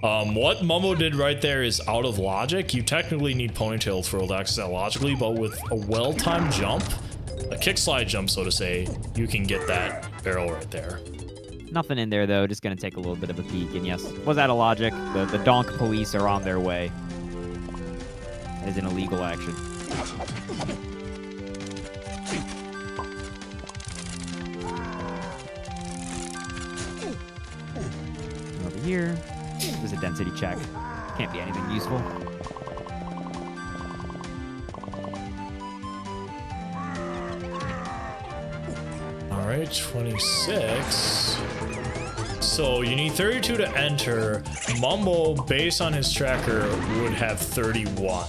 What Mumbo did right there is out of logic. You technically need Ponytail Thrill to access that logically, but with a well-timed jump, a kick slide jump, so to say, you can get that barrel right there. Nothing in there, though. Just going to take a little bit of a peek. And yes, was out of logic. The donk police are on their way. That is an illegal action. Over here. There's a density check. Can't be anything useful. All right, 26. So you need 32 to enter. Mumbo, based on his tracker, would have 31.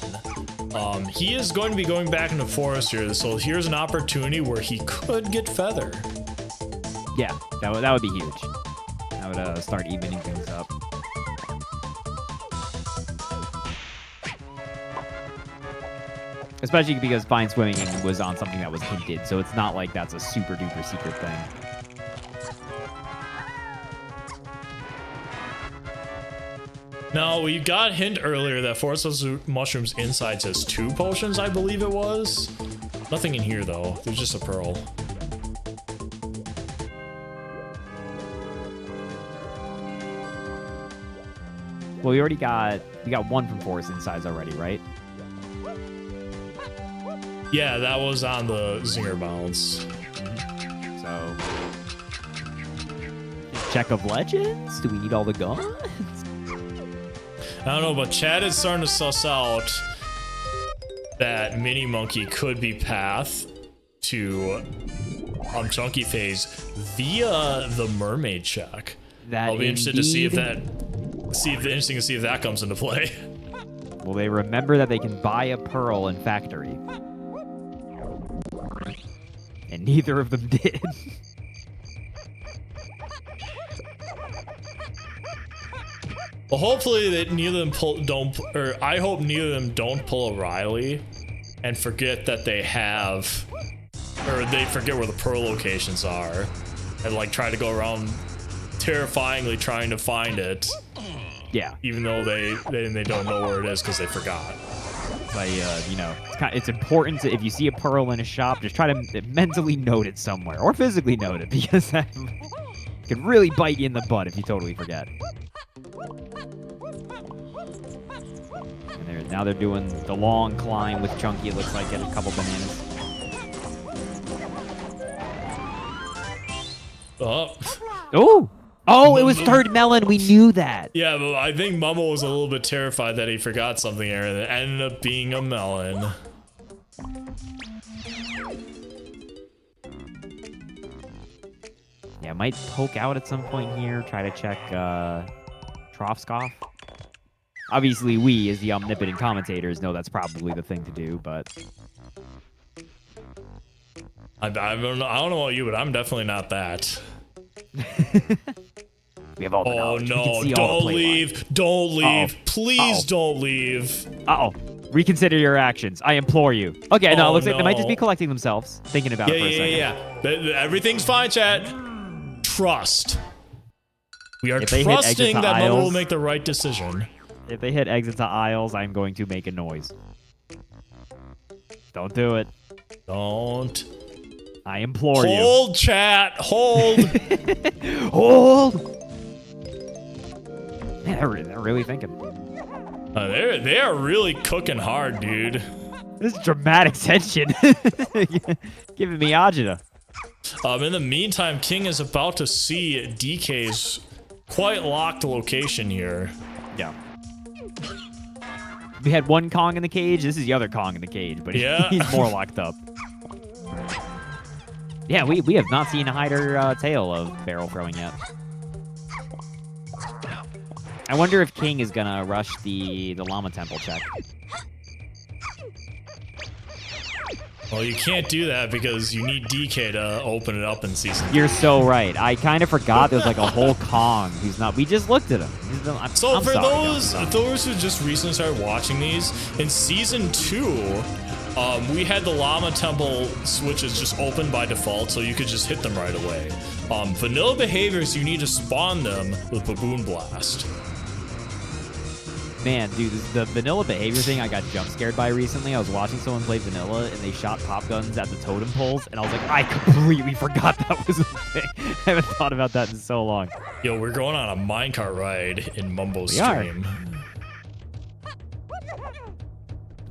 He is going to be going back into forest here, so here's an opportunity where he could get Feather. Yeah, that would be huge. That would start evening things up. Especially because Fine Swimming was on something that was hinted, so it's not like that's a super duper secret thing. No, we got a hint earlier that Forest Mushrooms inside says 2 potions, I believe it was. Nothing in here, though. There's just a pearl. Well, we got one from Forest Insides already, right? Yeah, that was on the Zinger bounce. So, check of legends. Do we need all the guns? I don't know, but Chad is starting to suss out that Mini Monkey could be path to Chunky Phase via the mermaid check. I'll be interested to see if interesting to see if that comes into play. Will they remember that they can buy a pearl in factory? And neither of them did. Well, hopefully that neither of them I hope neither of them don't pull a Riley and forget that they have, or they forget where the pearl locations are and like try to go around terrifyingly trying to find it. Yeah. Even though they don't know where it is because they forgot. Like, you know, it's important to, if you see a pearl in a shop, just try to mentally note it somewhere or physically note it, because that could really bite you in the butt if you totally forget. And now they're doing the long climb with Chunky. It looks like getting a couple bananas. Oh! Oh, it was third melon. We knew that. Yeah, but I think Mumbo was a little bit terrified that he forgot something there, and it ended up being a melon. Yeah, might poke out at some point here. Try to check Trovskov. Obviously, we, as the omnipotent commentators, know that's probably the thing to do, but... I don't know about you, but I'm definitely not that. We have all the knowledge. No, don't leave. Don't leave. Please don't leave. Uh-oh. Reconsider your actions. I implore you. Okay, no, it looks like they might just be collecting themselves, thinking about it for a second. Everything's fine, chat. Trust. We are trusting that Mumbo will make the right decision. If they hit exit to aisles, I'm going to make a noise. Don't do it. Don't. I implore you. Hold, chat. Hold. Hold. Man, they're really thinking. They are really cooking hard, dude. This is dramatic tension. Giving me agita. In the meantime, King is about to see DK's quite locked location here. Yeah. We had one Kong in the cage. This is the other Kong in the cage, but he's more locked up. Yeah, we have not seen a hider tail of barrel throwing yet. I wonder if King is gonna rush the llama temple check. Well, you can't do that because you need DK to open it up in season 2. You're so right. I kind of forgot there's like a whole Kong who's not. We just looked at him. So for those who just recently started watching these, in season 2, we had the llama temple switches just open by default, so you could just hit them right away. Vanilla behaviors, you need to spawn them with Baboon Blast. Man, dude, the vanilla behavior thing I got jump scared by recently. I was watching someone play vanilla, and they shot pop guns at the totem poles, and I was like, I completely forgot that was a thing. I haven't thought about that in so long. Yo, we're going on a minecart ride in Mumbo's stream.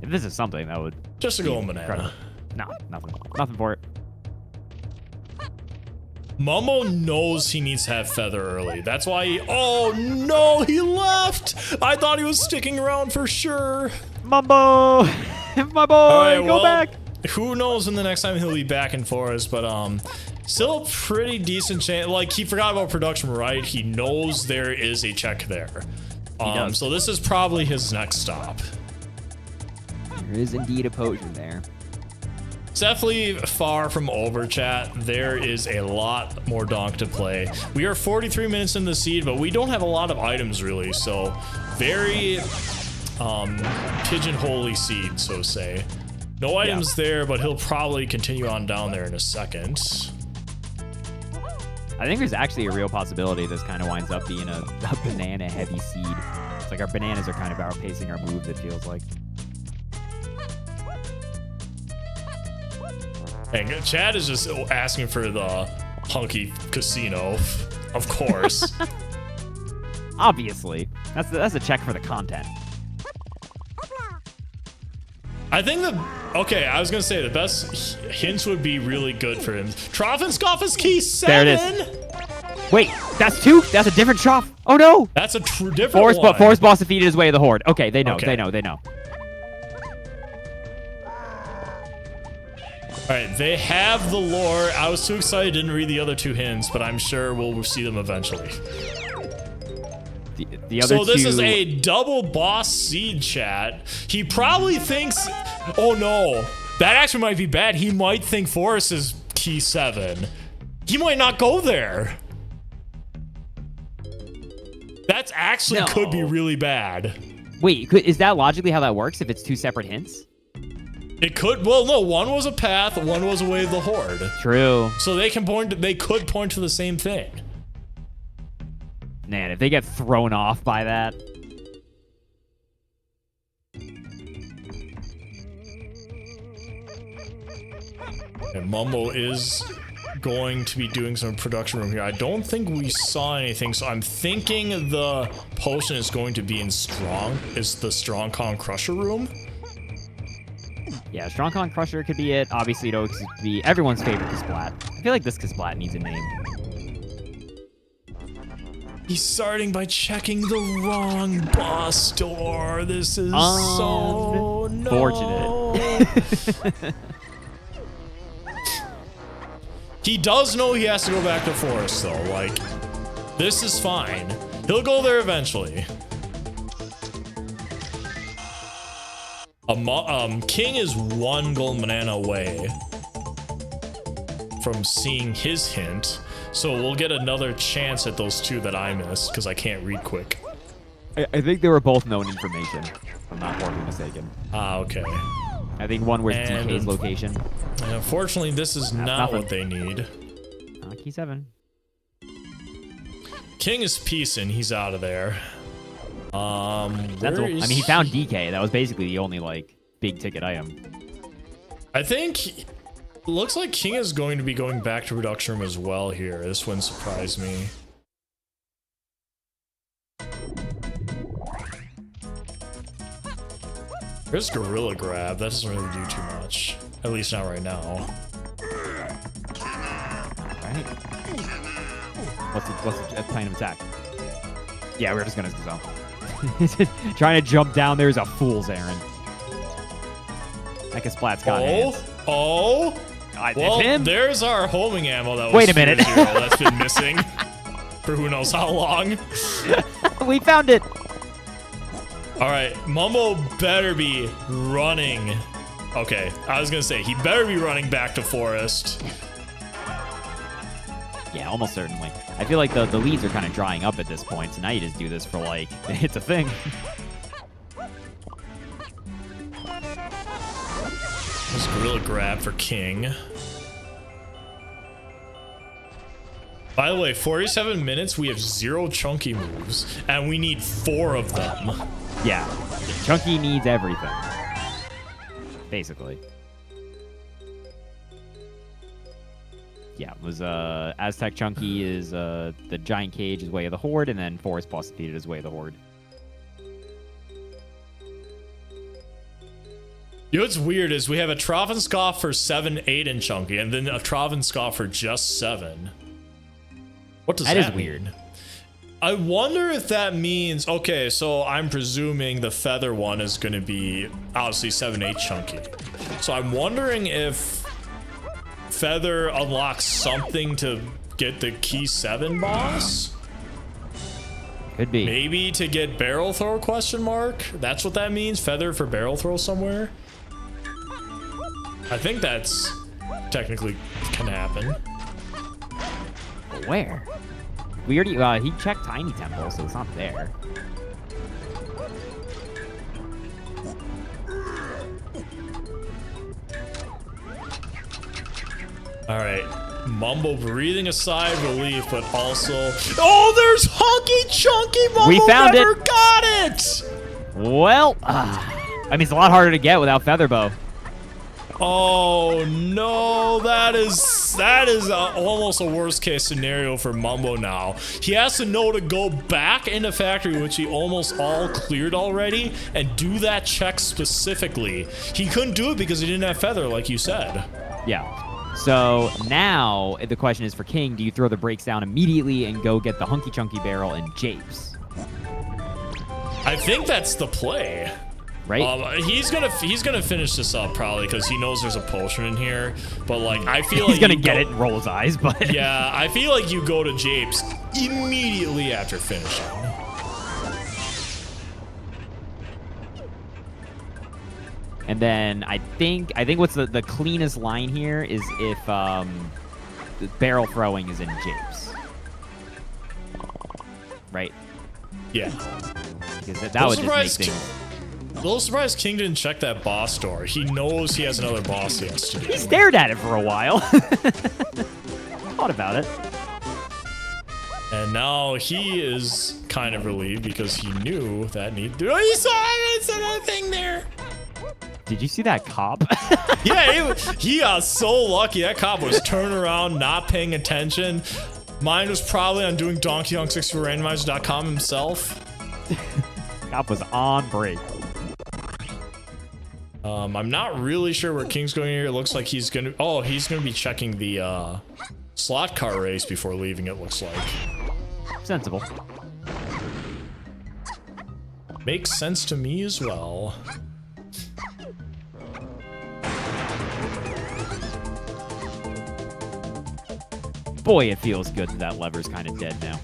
If this is something, that would... Just a golden banana. No, nothing for it. Mumbo knows he needs to have feather early. That's why he... Oh, no, he left! I thought he was sticking around for sure. Mumbo! My boy, go back! Who knows when the next time he'll be back in Forest, but still a pretty decent chance. Like, he forgot about production, right? He knows there is a check there. So this is probably his next stop. There is indeed a potion there. It's definitely far from over, chat. There is a lot more donk to play. We are 43 minutes in the seed, but we don't have a lot of items really, so very pigeonhole-y seed, so to say. No items there, but he'll probably continue on down there in a second. I think there's actually a real possibility this kind of winds up being a banana-heavy seed. It's like our bananas are kind of outpacing our moves, it feels like. And Chad is just asking for the hunky casino, of course. Obviously. That's a check for the content. I think okay, I was gonna say the best hints would be really good for him. Troffenskoff is key 7. There it is. Wait, that's 2? That's a different Troff. Oh no! That's a different one. Forest boss defeated his way of the horde. Okay, they know. Okay. They know. All right, they have the lore. I was too excited, didn't read the other 2 hints, but I'm sure we'll see them eventually. The other so this two... is a double boss seed, chat. He probably thinks, oh no, that actually might be bad. He might think Forest is key 7. He might not go there. That's actually could be really bad. Wait, is that logically how that works if it's 2 separate hints? It could. Well, no. One was a path. One was a way of the horde. True. So they can point. They could point to the same thing. Man, if they get thrown off by that. And Mumbo is going to be doing some production room here. I don't think we saw anything, so I'm thinking the potion is going to be in strong. Is the Strong Con Crusher room? Yeah, Strong Con Crusher could be it. Obviously, it could be everyone's favorite Kasplat. I feel like this Kasplat needs a name. He's starting by checking the wrong boss door. This is so unfortunate. He does know he has to go back to Forest, though. Like, this is fine. He'll go there eventually. King is 1 gold banana away from seeing his hint, so we'll get another chance at those 2 that I missed because I can't read quick. I think they were both known information, if I'm not horribly mistaken. Ah, okay. I think one was DK's location. And unfortunately, this is not what they need. Key 7. King is peacing. He's out of there. I mean, he found DK. That was basically the only, like, big ticket item. I think... Looks like King is going to be going back to production room as well here. This one surprised me. There's Gorilla Grab. That doesn't really do too much. At least not right now. Alright. What's the plan of attack? Yeah, we're just gonna go. Trying to jump down there is a fool's errand. That Kasplat's got hands. Oh! Well, him. There's our homing ammo that was Wait a minute. that's been missing for who knows how long. We found it. All right, Mumbo better be running. Okay, I was gonna say he better be running back to Forest. Yeah, almost certainly. I feel like the leads are kind of drying up at this point, so now you just do this for like, it's a thing. This Gorilla Grab for King. By the way, 47 minutes, we have 0 chunky moves, and we need 4 of them. Yeah, Chunky needs everything, basically. Yeah, it was Aztec Chunky is the Giant Cage is Way of the Horde, and then Forest Boss defeated is Way of the Horde. You know what's weird is we have a Troffenskoff for 7, 8 in Chunky, and then a Troffenskoff for just 7. What does that mean? That is weird. I wonder if that means... Okay, so I'm presuming the Feather one is going to be obviously 7, 8 Chunky. So I'm wondering if Feather unlocks something to get the Key 7 boss? Could be. Maybe to get Barrel Throw, question mark? That's what that means? Feather for Barrel Throw somewhere? I think that's technically can happen. But where? We already, he checked Tiny Temple, so it's not there. All right, Mumbo breathing a sigh of relief, but also... Oh, there's Hunky Chunky! Mumbo We found never it! got it! Well, I mean, it's a lot harder to get without Featherbow. Oh no, that is almost a worst case scenario for Mumbo now. He has to know to go back into factory, which he almost all cleared already, and do that check specifically. He couldn't do it because he didn't have feather, like you said. Yeah. So now the question is for King, do you throw the brakes down immediately and go get the Hunky Chunky Barrel and Japes? I think that's the play. Right? He's gonna finish this up probably because he knows there's a potion in here. But like, I feel he's like gonna get it and roll his eyes. But yeah, I feel like you go to Japes immediately after finishing. And then I think what's the cleanest line here is if the barrel throwing is in Japes. Right? Yeah. Because that would just make things. A little surprised King didn't check that boss door. He knows he has another boss he has to do. He stared at it for a while. Thought about it. And now he is kind of relieved because he knew that need to. Oh, you saw it! It's another thing there. Did you see that cop? Yeah, he got so lucky. That cop was turning around, not paying attention. Mine was probably on doing DonkeyKong64Randomizer.com himself. Cop was on break. I'm not really sure where King's going here. It looks like he's gonna be checking the slot car race before leaving, it looks like. Sensible. Makes sense to me as well. Boy, it feels good that lever's kind of dead now.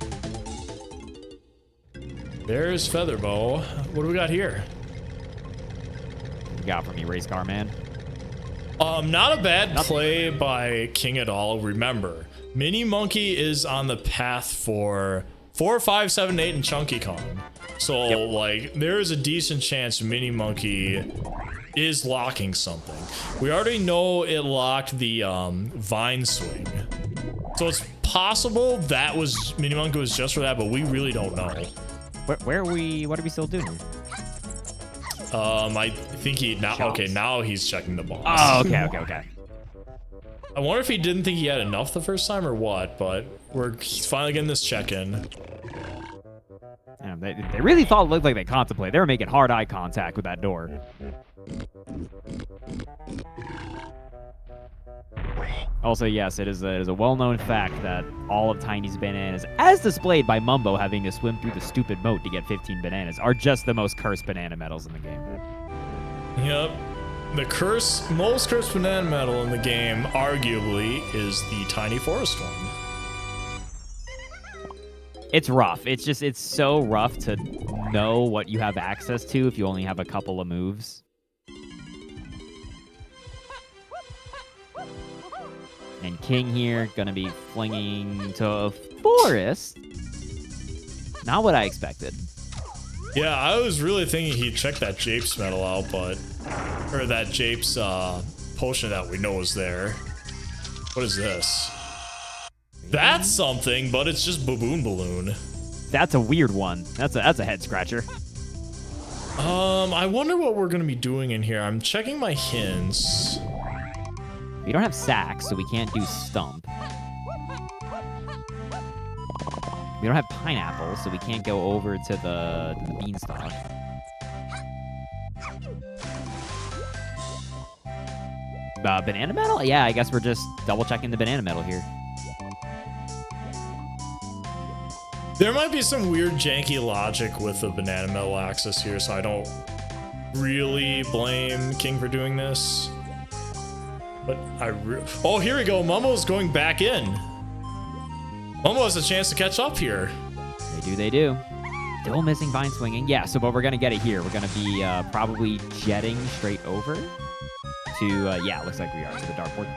There's Featherbow. What do we got here? You got from me, race car man. Not a bad play by King at all. Remember, Mini Monkey is on the path for 4, 5, 7, 8 and Chunky Kong. So like there is a decent chance Mini Monkey is locking something. We already know it locked the vine swing. So it's possible that was Mini Monkey was just for that, but we really don't know. Where are we? What are we still doing? I think he now. Shots. Okay, now he's checking the boss. Oh, okay. I wonder if he didn't think he had enough the first time or what. But he's finally getting this check in. Yeah, they really thought it looked like they contemplated. They were making hard eye contact with that door. Also, yes, it is a well-known fact that all of Tiny's bananas, as displayed by Mumbo having to swim through the stupid moat to get 15 bananas, are just the most cursed banana medals in the game. Yep. The most cursed banana medal in the game, arguably, is the Tiny Forest one. It's rough. It's so rough to know what you have access to if you only have a couple of moves. And King here, gonna be flinging to a forest. Not what I expected. Yeah, I was really thinking he'd check that Japes medal out, or that Japes potion that we know is there. What is this? That's something, but it's just Baboon Balloon. That's a weird one. That's a head scratcher. I wonder what we're gonna be doing in here. I'm checking my hints. We don't have sacks, so we can't do stump. We don't have pineapple, so we can't go over to the beanstalk. Banana medal? Yeah, I guess we're just double checking the banana medal here. There might be some weird janky logic with the banana medal access here, so I don't really blame King for doing this. But oh, here we go. Momo's going back in. Momo has a chance to catch up here. They do. Still missing vine swinging. Yeah, but we're going to get it here. We're going to be probably jetting straight over to, yeah, looks like we are, to the dartboard.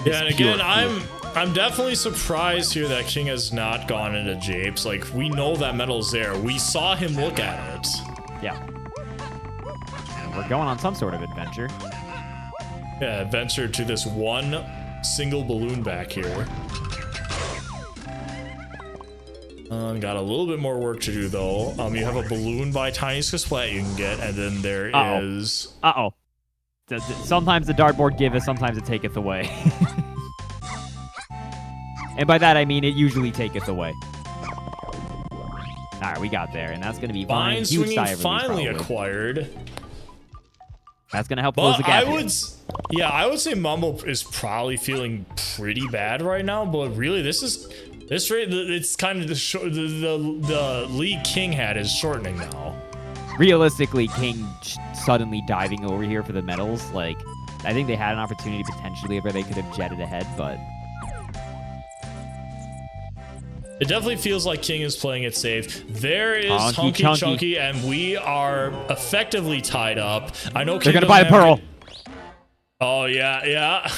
Yeah, and again, I'm definitely surprised here that King has not gone into Japes. Like, we know that medal's there. We saw him look at it. Yeah. And we're going on some sort of adventure. Yeah, adventure to this one single balloon back here. Got a little bit more work to do though. You have a balloon by Tiny Splat you can get, and then there is. Sometimes the dartboard giveth, sometimes it taketh away. And by that I mean it usually taketh away. All right, we got there, and that's gonna be fine. Vine swinging finally acquired. That's gonna help close the gap. I would say Mumbo is probably feeling pretty bad right now, but really it's kind of the lead King had is shortening now. Realistically, King suddenly diving over here for the medals, like, I think they had an opportunity potentially where they could have jetted ahead, but it definitely feels like King is playing it safe. There is Hunky Chunky, and we are effectively tied up. I know they're gonna buy a pearl. Oh yeah.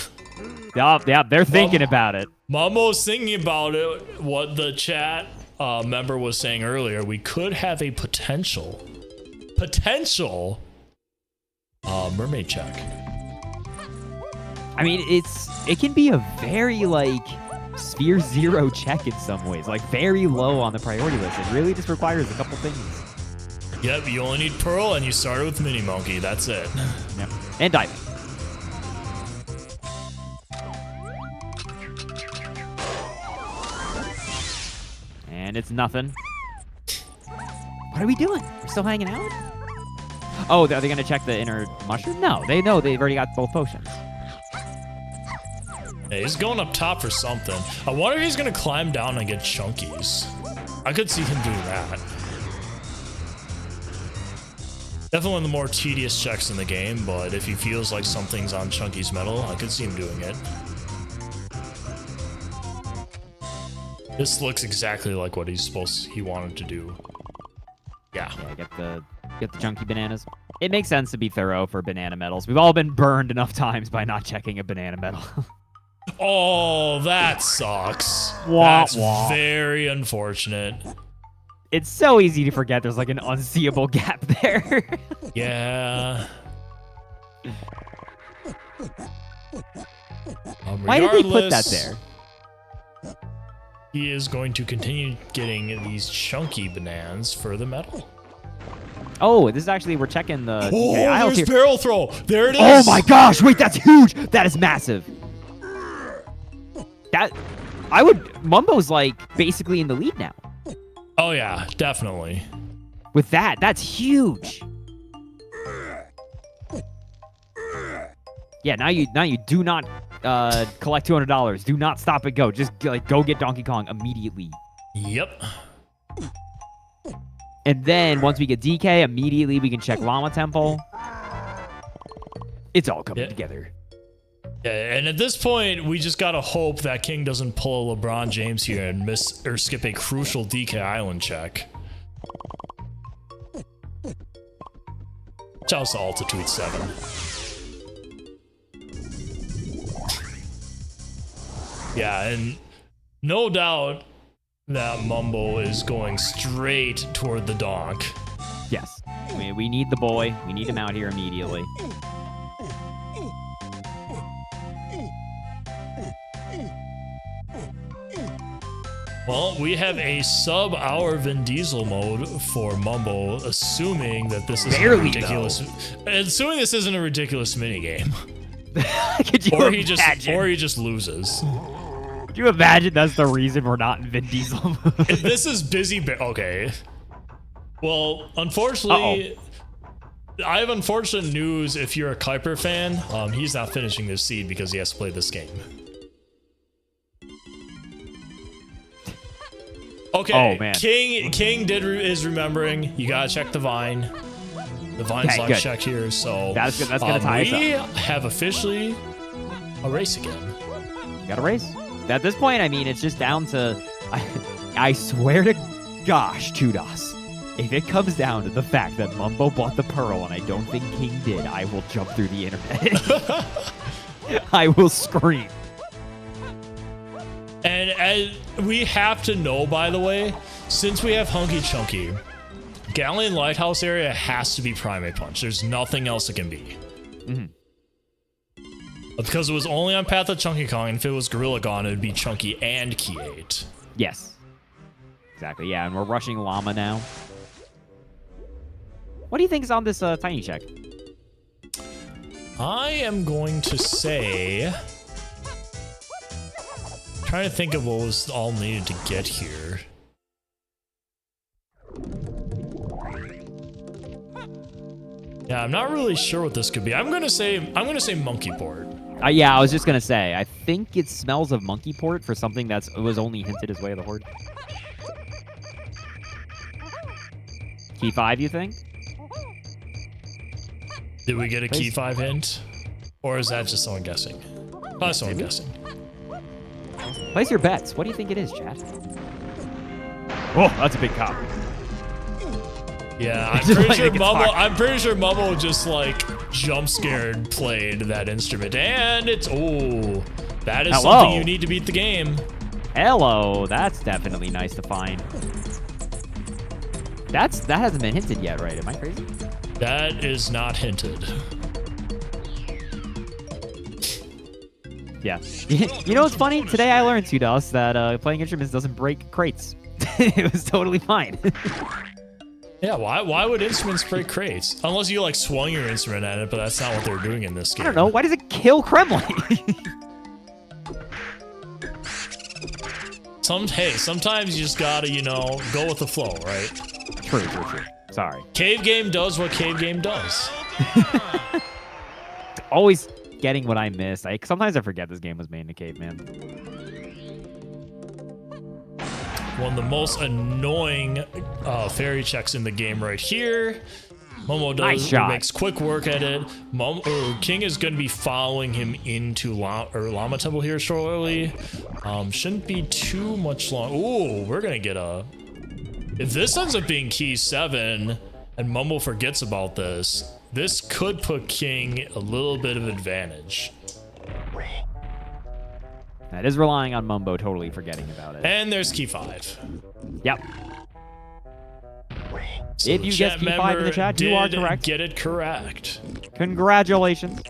Yeah, they're thinking about it. Mumbo's thinking about it. What the chat member was saying earlier, we could have a potential mermaid check. I mean, it can be a very like Sphere 0 check in some ways, like very low on the priority list. It really just requires a couple things. Yep, you only need Pearl, and you started with Mini Monkey. That's it. Yep, and diving. And it's nothing. What are we doing? We're still hanging out? Oh, are they going to check the inner mushroom? No, they know they've already got both potions. Yeah, he's going up top for something. I wonder if he's going to climb down and get chunkies. I could see him doing that. Definitely one of the more tedious checks in the game, but if he feels like something's on Chunky's medal, I could see him doing it. This looks exactly like what he wanted to do. Yeah, get the chunky bananas. It makes sense to be thorough for banana medals. We've all been burned enough times by not checking a banana medal. Oh, that sucks. That's very unfortunate. It's so easy to forget there's like an unseeable gap there. Yeah. Why did they put that there? He is going to continue getting these chunky bananas for the medal. Oh, this is actually, we're checking the... Oh, there's barrel throw. There it is. Oh my gosh, wait, that's huge. That is massive. Mumbo's like basically in the lead now. Oh yeah, definitely. With that, that's huge. Yeah, now you do not collect $200. Do not stop and go. Just like go get Donkey Kong immediately. Yep. And then once we get DK, immediately we can check Llama Temple. It's all coming together. Yeah, and at this point, we just gotta hope that King doesn't pull a LeBron James here and miss or skip a crucial DK Island check. Shouts to Altitude 7. Yeah, and no doubt that Mumbo is going straight toward the donk. Yes. We need the boy. We need him out here immediately. Well, we have a sub-hour Vin Diesel mode for Mumbo, assuming that this is assuming this isn't a ridiculous minigame. Could you imagine? Or he just loses. Could you imagine that's the reason we're not in Vin Diesel mode? If this is okay. Well, unfortunately, I have unfortunate news if you're a Kuiper fan. He's not finishing this seed because he has to play this game. Okay, oh, man. King is remembering. You gotta check the Vine. The Vine's like check here, so that's gonna tie us up. We have officially a race again. You got a race. At this point, I mean, it's just down to I swear to gosh, Tudas, if it comes down to the fact that Mumbo bought the pearl and I don't think King did, I will jump through the internet. I will scream. And we have to know, by the way, since we have Hunky Chunky, Galleon Lighthouse area has to be Primate Punch. There's nothing else it can be. Mm-hmm. Because it was only on Path of Chunky Kong, and if it was Gorilla Gone, it would be Chunky and Key 8. Yes. Exactly, yeah, and we're rushing Llama now. What do you think is on this tiny check? I am going to say... Trying to think of what was all needed to get here. Yeah, I'm not really sure what this could be. I'm gonna say monkey port. Yeah, I was just gonna say. I think it smells of monkey port for something that was only hinted as Way of the Horde. Key 5, you think? Did we get a key 5 hint, or is that just someone guessing? Probably someone guessing. Place your bets. What do you think it is, chat? Oh, that's a big cop. Yeah, I'm pretty sure Mumbo just like jump scared played that instrument, and it's that is something you need to beat the game. Hello, that's definitely nice to find. That hasn't been hinted yet, right? Am I crazy? That is not hinted. Yeah. You know what's funny? Today I learned, Sudos, that playing instruments doesn't break crates. It was totally fine. Yeah, why would instruments break crates? Unless you like swung your instrument at it, but that's not what they're doing in this game. I don't know. Why does it kill Kremlin? Sometimes you just gotta, go with the flow, right? True. Sorry. Cave game does what cave game does. Always getting what I missed. Sometimes I forget this game was made in a cave, man. One of the most annoying fairy checks in the game right here. Momo makes quick work at it. King is going to be following him into Llama Temple here shortly. Shouldn't be too much long. Ooh, we're going to get a... If this ends up being key 7 and Mumbo forgets about this, this could put King a little bit of advantage. That is relying on Mumbo totally forgetting about it. And there's key 5. Yep. So if you guess key 5 in the chat, you are correct. Get it correct. Congratulations.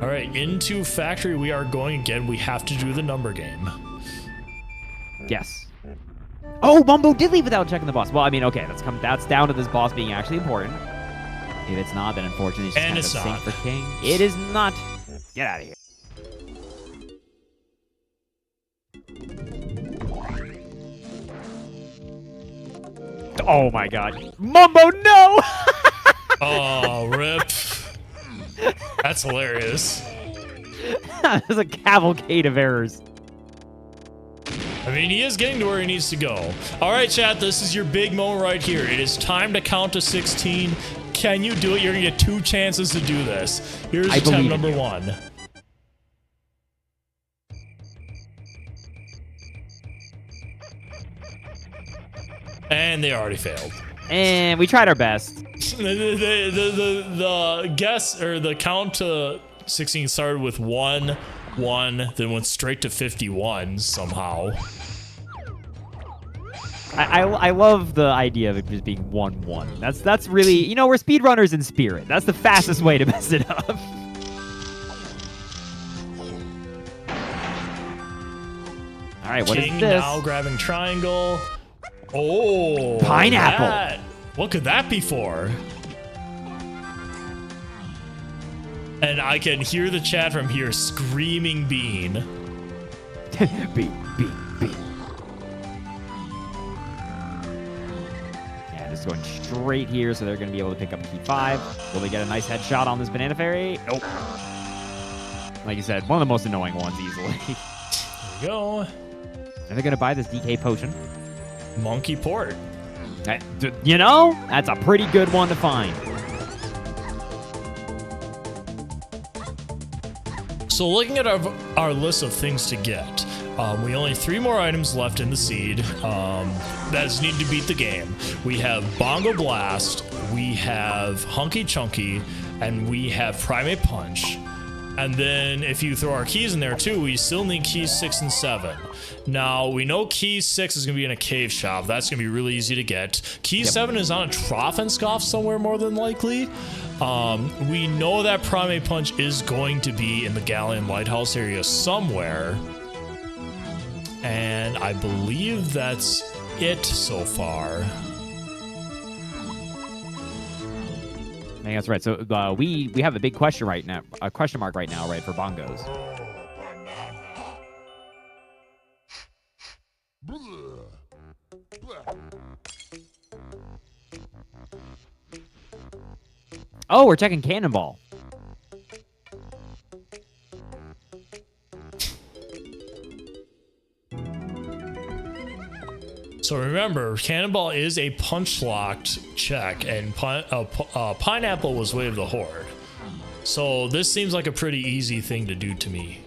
All right, into factory we are going again. We have to do the number game. Yes. Oh, Mumbo did leave without checking the boss. Well, I mean, okay, that's down to this boss being actually important. If it's not, then unfortunately it's kind of a sink for King. It is not. Get out of here. Oh my god. Mumbo, no! Oh, rip. That's hilarious. That was a cavalcade of errors. I mean, he is getting to where he needs to go. All right, chat, this is your big moment right here. It is time to count to 16. Can you do it? You're going to get 2 chances to do this. Here's attempt number 1. And they already failed. And we tried our best. The guess or the count to 16 started with 1, 1, then went straight to 51 somehow. I love the idea of it just being 1-1. That's really, we're speedrunners in spirit. That's the fastest way to mess it up. All right, what is King this? now grabbing triangle. Oh, pineapple. What could that be for? And I can hear the chat from here screaming bean. Bean. Yeah, just going straight here, so they're going to be able to pick up key 5. Will they get a nice headshot on this banana fairy? Nope. Like you said, one of the most annoying ones easily. There we go. And they're going to buy this DK potion. Monkey port. That's a pretty good one to find. So looking at our list of things to get, we only have 3 more items left in the seed that is needed to beat the game. We have Bongo Blast, we have Hunky Chunky, and we have Primate Punch. And then if you throw our keys in there too, we still need keys 6 and 7. Now, we know key 6 is going to be in a cave shop. That's going to be really easy to get. Key 7 is on a trough and scoff somewhere more than likely. We know that Primate Punch is going to be in the Galleon Lighthouse area somewhere. And I believe that's it so far. I think that's right. So we have a big question right now, a question mark right now, right, for bongos. Oh, we're checking Cannonball. So remember, Cannonball is a punch-locked check, and Pineapple was Way of the Horde. So this seems like a pretty easy thing to do to me.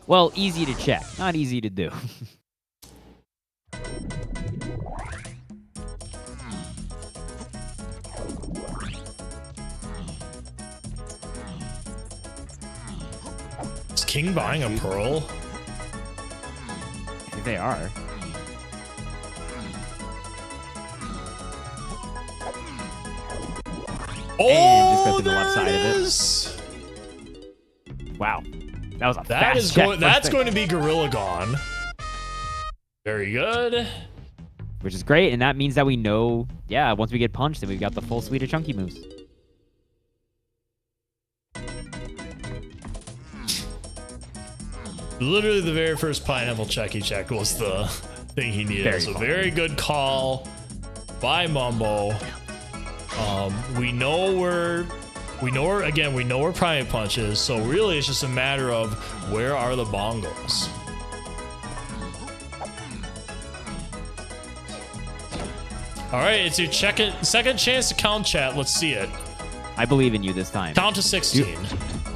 Well, easy to check, not easy to do. Is King buying a pearl? I think they are. Oh, and just go to the left side there it of is. it. Wow. That was a That fast is check. that's going to be Gorilla Gone. Very good. Which is great, and that means that we know, yeah, once we get punched, then we've got the full suite of chunky moves. Literally the very first pineapple check he checked was the thing he needed. Very so fun. very good call by Mumbo. We know where Primate Punch is, so really it's just a matter of where are the bongos. All right, it's your second chance to count, chat. Let's see it. I believe in you this time. Count to 16.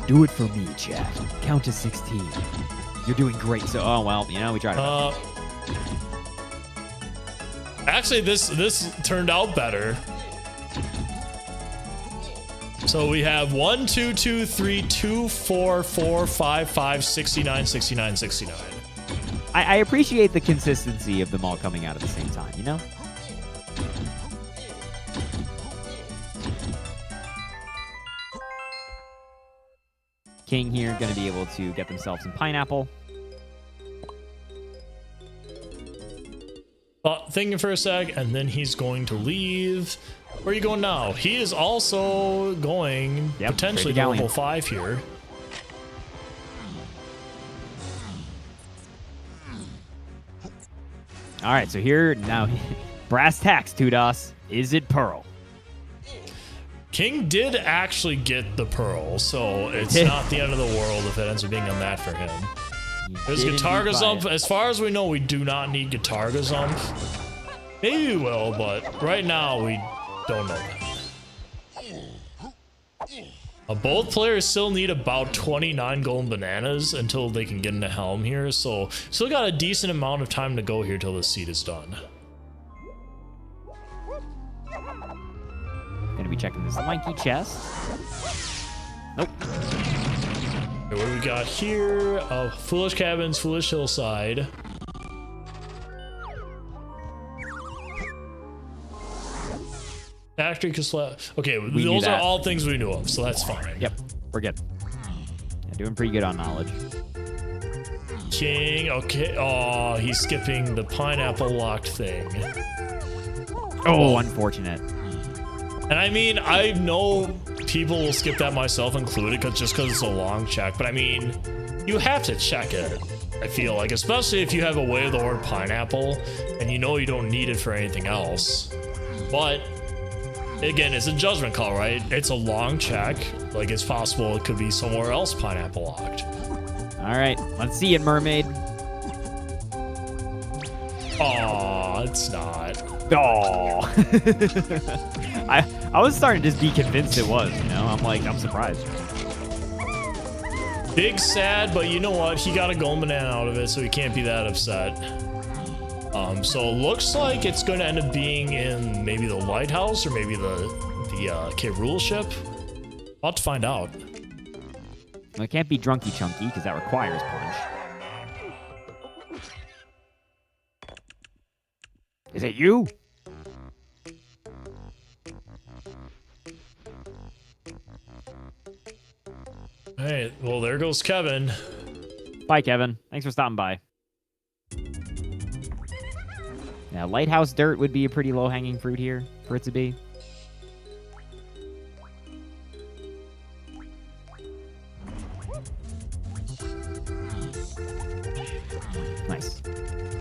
Do it for me, chat. Count to 16. You're doing great. So, oh, well, you know, we tried. Actually, this turned out better. So we have 1, 2, 2, 3, 2, 4, 4, 5, 5, 69, 69, 69. I appreciate the consistency of them all coming out at the same time, you know? King here going to be able to get themselves some pineapple. Thinking for a sec, and then he's going to leave. Where are you going now? He is also going potentially to level 5 here. All right, so here now, brass tacks, Tudas. Is it Pearl? King did actually get the pearl, so it's not the end of the world if it ends up being on that for him. There's Guitar Gazump. As far as we know, we do not need Guitar Gazump. Maybe we will, but right now we don't know that. Both players still need about 29 golden bananas until they can get into Helm here, so still got a decent amount of time to go here till the seed is done. Gonna be checking this lanky chest. Nope. What do we got here? Foolish Cabins, Foolish Hillside. Factory Okay, those are all things we knew of, so that's fine. Yep, we're good. Yeah, doing pretty good on knowledge. King, okay. Oh, he's skipping the pineapple locked thing. Oh, unfortunate. And I mean, I know people will skip that, myself included, just because it's a long check. But I mean, you have to check it, I feel like, especially if you have a Way of the Horde pineapple and you know you don't need it for anything else. But again, it's a judgment call, right? It's a long check. Like, it's possible it could be somewhere else pineapple locked. All right, let's see it, Mermaid. Aw, it's not. Oh. I was starting to just be convinced it was, you know? I'm surprised. Big sad, but you know what? He got a golden banana out of it, so he can't be that upset. So it looks like it's going to end up being in maybe the lighthouse or maybe the K. Rule ship. I'll have to find out. Well, it can't be Drunky Chunky because that requires punch. Is it you? All right, well, there goes Kevin. Bye, Kevin. Thanks for stopping by. Now, lighthouse dirt would be a pretty low-hanging fruit here for it to be. Nice.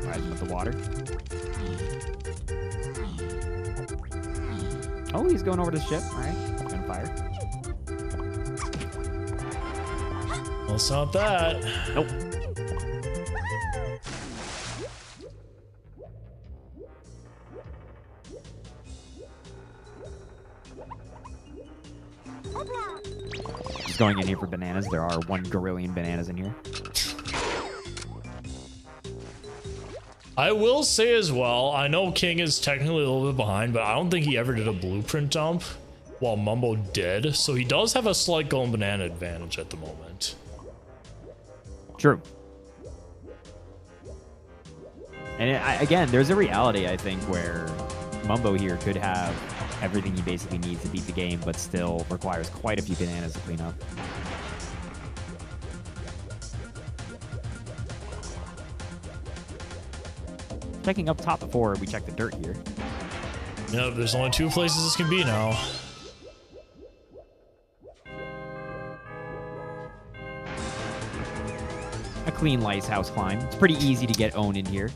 Rising with the water. Oh, he's going over to the ship. All right. Gonna fire. Well, it's not that. Nope. Just going in here for bananas. There are 1 gorillion bananas in here. I will say as well, I know King is technically a little bit behind, but I don't think he ever did a blueprint dump while Mumbo did. So he does have a slight golden banana advantage at the moment. True. And again, there's a reality, I think, where Mumbo here could have everything he basically needs to beat the game, but still requires quite a few bananas to clean up. Checking up top before we check the dirt here. Yep, there's only 2 places this can be now. A clean lighthouse climb. It's pretty easy to get owned in here.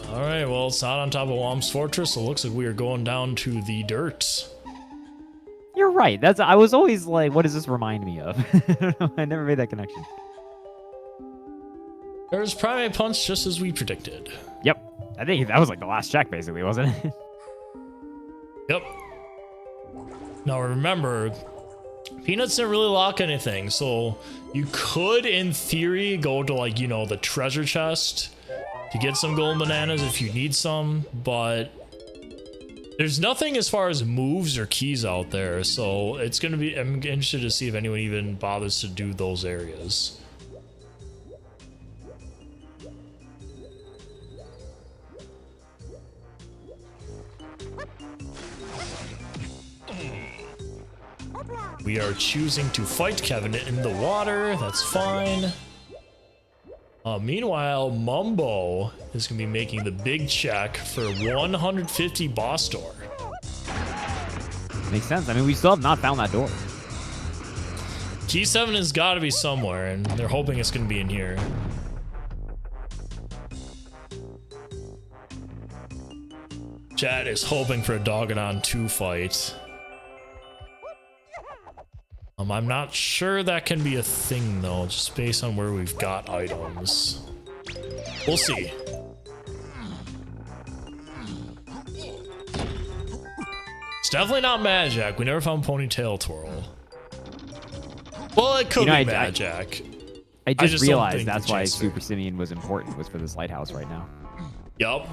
All right, well, it's not on top of Wom's Fortress, so it looks like we are going down to the dirt. You're right. I was always like, what does this remind me of? I never made that connection. There's Primate Punch just as we predicted. Yep. I think that was like the last check, basically, wasn't it? Yep. Now remember, Peanuts didn't really lock anything, so you could, in theory, go to, like, you know, the treasure chest to get some golden bananas if you need some, but there's nothing as far as moves or keys out there, so it's gonna be, I'm interested to see if anyone even bothers to do those areas. We are choosing to fight Kevin in the water. That's fine. Meanwhile, Mumbo is going to be making the big check for 150 boss door. Makes sense. I mean, we still have not found that door. Key 7 has got to be somewhere, and they're hoping it's going to be in here. Chat is hoping for a Dogadon 2 fight. I'm not sure that can be a thing, though, just based on where we've got items. We'll see. It's definitely not Magic. We never found Ponytail Twirl. Well, it could be Magic. I just realized that's why Jester. Super Simeon was important, was for this lighthouse right now. Yup.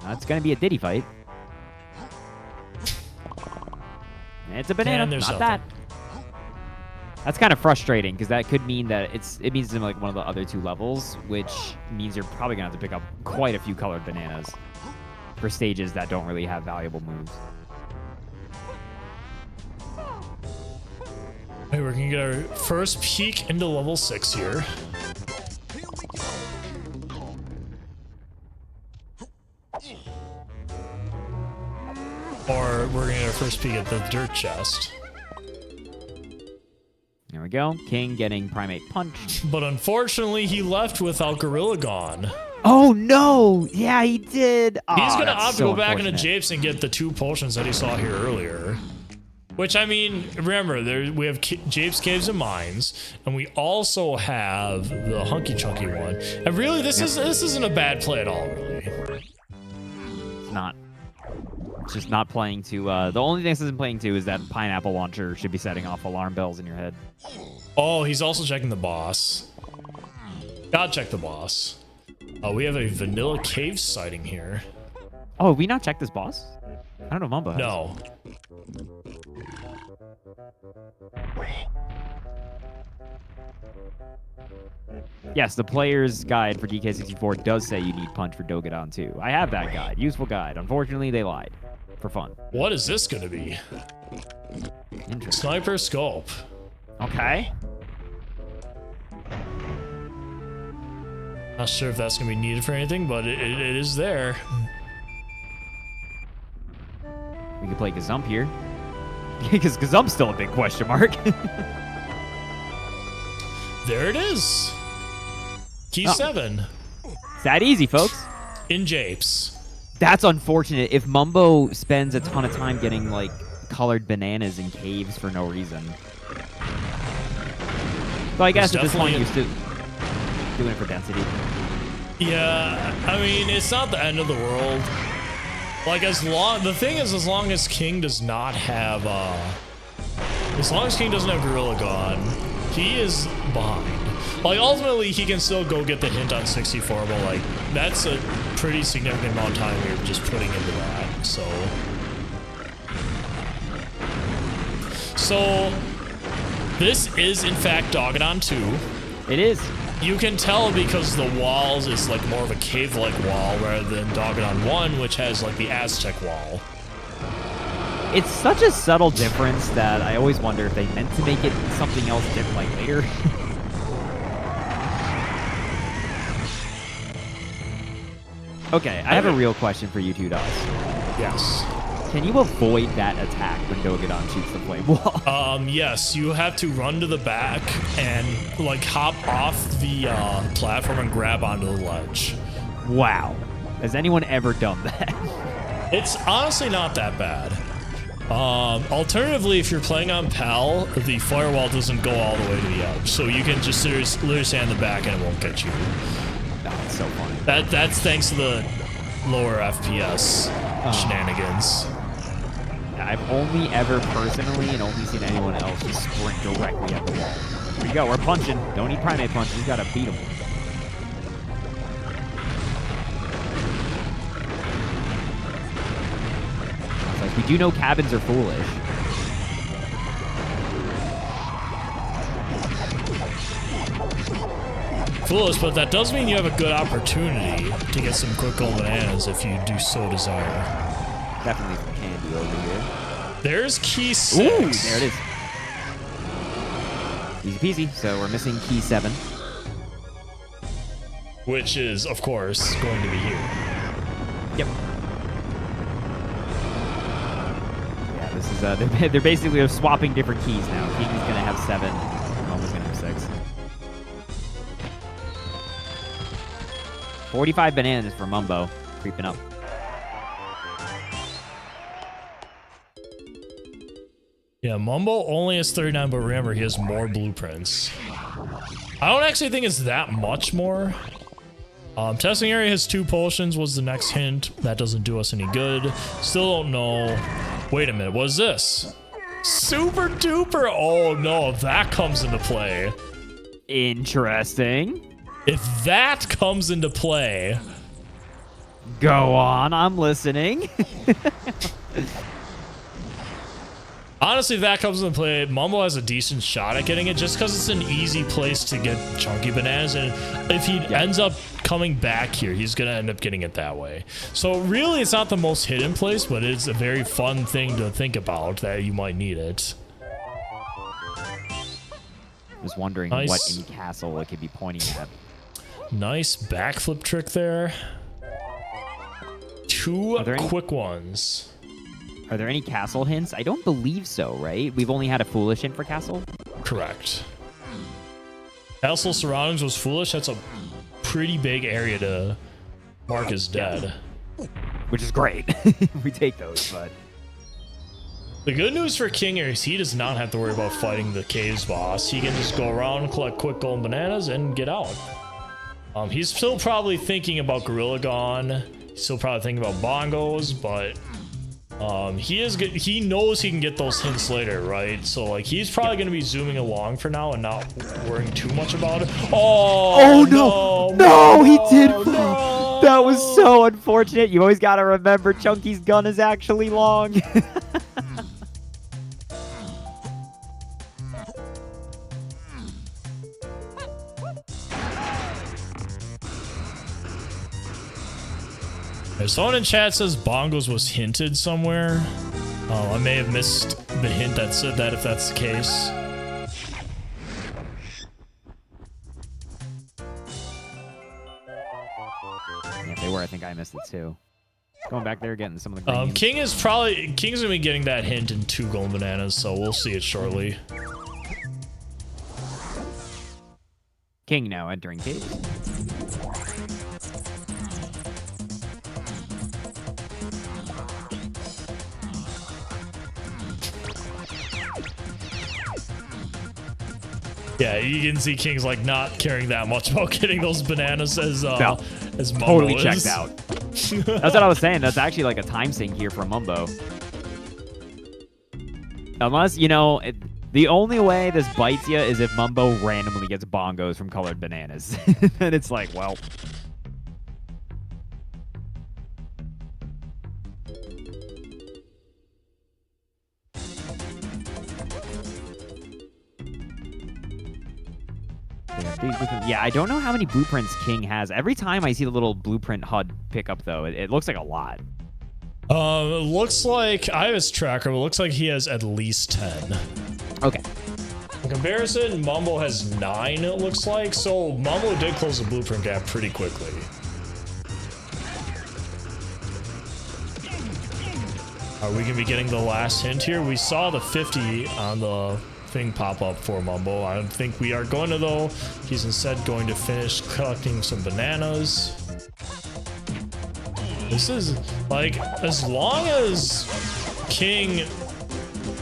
It's going to be a Diddy fight. It's a banana, not that. That's kind of frustrating, because that could mean that it means in like one of the other 2 levels, which means you're probably going to have to pick up quite a few colored bananas for stages that don't really have valuable moves. Hey, we're going to get our first peek into level 6 here. Or we're going to get our first peek at the dirt chest. There we go. King getting Primate Punch. But unfortunately, he left without Gorilla Gone. Oh, no! Yeah, he did! He's going to opt to go back into Japes and get the 2 potions that he saw here earlier. Which, I mean, remember, we have Japes Caves and Mines, and we also have the Hunky Chunky one. And really, this isn't a bad play at all, really. It's not. It's just not playing to, the only thing this isn't playing to is that pineapple launcher should be setting off alarm bells in your head. Oh, he's also checking the boss. Gotta check the boss. We have a vanilla cave sighting here. Oh, have we not checked this boss? I don't know if Mumbo has. No. Yes, the player's guide for DK64 does say you need punch for Dogadon 2. I have that guide. Useful guide. Unfortunately, they lied. for fun. What is this gonna be? Interesting. Sniper scope. Okay. Not sure if that's gonna be needed for anything, but it is there. We could play Gazump here. Because Gazump's still a big question mark. There it is. Key 7. It's that easy, folks. In Japes. That's unfortunate. If Mumbo spends a ton of time getting, like, colored bananas in caves for no reason. So I guess at this point you're still doing it for density. Yeah, I mean, it's not the end of the world. Like, the thing is, as long as King does not have, as long as King doesn't have Gorilla Gun, he is behind. Like, ultimately, he can still go get the hint on 64, but, like, that's a pretty significant amount of time you're just putting into that, so. So, this is, in fact, Dogadon 2. It is. You can tell because the walls is, like, more of a cave-like wall rather than Dogadon 1, which has, like, the Aztec wall. It's such a subtle difference that I always wonder if they meant to make it something else different, like, later. Okay, I have a real question for you two, Dogs. Yes. Can you avoid that attack when Dogadon shoots the flame wall? Yes, you have to run to the back and, like, hop off the platform and grab onto the ledge. Wow. Has anyone ever done that? It's honestly not that bad. Alternatively, if you're playing on PAL, the firewall doesn't go all the way to the edge, so you can just literally stand in the back and it won't get you. That's so funny. That's thanks to the lower FPS shenanigans. I've only ever personally and only seen anyone else just sprint directly at the wall. Here we go, we're punching. Don't need primate punches, we gotta beat him. Like, we do know cabins are foolish. Foolish, but that does mean you have a good opportunity to get some quick gold bananas if you do so desire. Definitely some candy over here. There's key 6. Ooh, there it is. Easy peasy. So we're missing key 7. Which is, of course, going to be here. Yep. Yeah, this is, they're basically swapping different keys now. King's going to have 7. Mumbo's going to have 6. 45 bananas for Mumbo. Creeping up. Yeah, Mumbo only has 39, but remember, he has more blueprints. I don't actually think it's that much more. Testing area has 2 potions was the next hint. That doesn't do us any good. Still don't know. Wait a minute, what is this? Super duper! Oh no, if that comes into play. Interesting. If that comes into play. Go on, I'm listening. Honestly, if that comes into play, Mumbo has a decent shot at getting it just because it's an easy place to get chunky bananas. And if he ends up coming back here, he's going to end up getting it that way. So really, it's not the most hidden place, but it's a very fun thing to think about that you might need it. Just wondering what in castle it could be pointing at. Nice backflip trick there. 2 quick ones. Are there any castle hints? I don't believe so, right? We've only had a foolish hint for castle? Correct. Castle surroundings was foolish. That's a pretty big area to mark as dead. Which is great. We take those, but... The good news for King is he does not have to worry about fighting the caves boss. He can just go around, collect quick golden bananas, and get out. He's still probably thinking about Gorilla Gon. He's still probably thinking about bongos, but... he is good. He knows he can get those hints later, right? So like he's probably going to be zooming along for now and not worrying too much about it. Oh no, he did. No. That was so unfortunate. You always got to remember Chunky's gun is actually long. Someone in chat says bongos was hinted somewhere. I may have missed the hint that said that if that's the case. Yeah, if they were, I think I missed it too. Going back there, getting some of the greens. King's gonna be getting that hint in 2 golden bananas, so we'll see it shortly. King now entering cave. Yeah, you can see King's like not caring that much about getting those bananas as Mumbo Totally is. checked out. That's what I was saying. That's actually like a time sink here for Mumbo. Unless, you know, the only way this bites you is if Mumbo randomly gets bongos from colored bananas. And it's like, well. Yeah, I don't know how many blueprints King has. Every time I see the little blueprint HUD pickup, though, it looks like a lot. It looks like I have his tracker, but it looks like he has at least 10. Okay. In comparison, Mumbo has 9, it looks like. So Mumbo did close the blueprint gap pretty quickly. Are we gonna be getting the last hint here? We saw the 50 on the thing pop up for Mumbo. I don't think we are going to, though. He's instead going to finish collecting some bananas. This is like, as long as King...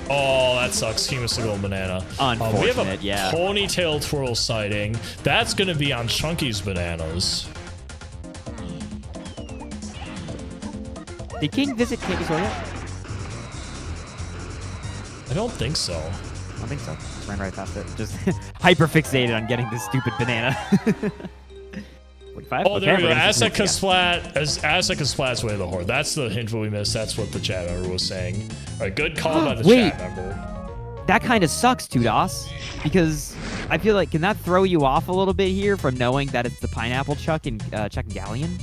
Oh, that sucks. He missed a golden banana. Unfortunate, we have a yeah. ponytail twirl sighting. That's going to be on Chunky's bananas. Did King visit Kate's yet? I don't think so. I don't think so. Just ran right past it. Just hyper fixated on getting this stupid banana. 45? Oh, there we go. Aztec can Splat's way of the horde. That's the hint that we missed. That's what the chat member was saying. All right, good call by the chat member. That kind of sucks, Tudos, because I feel like, can that throw you off a little bit here from knowing that it's the pineapple Chuck and Galleon?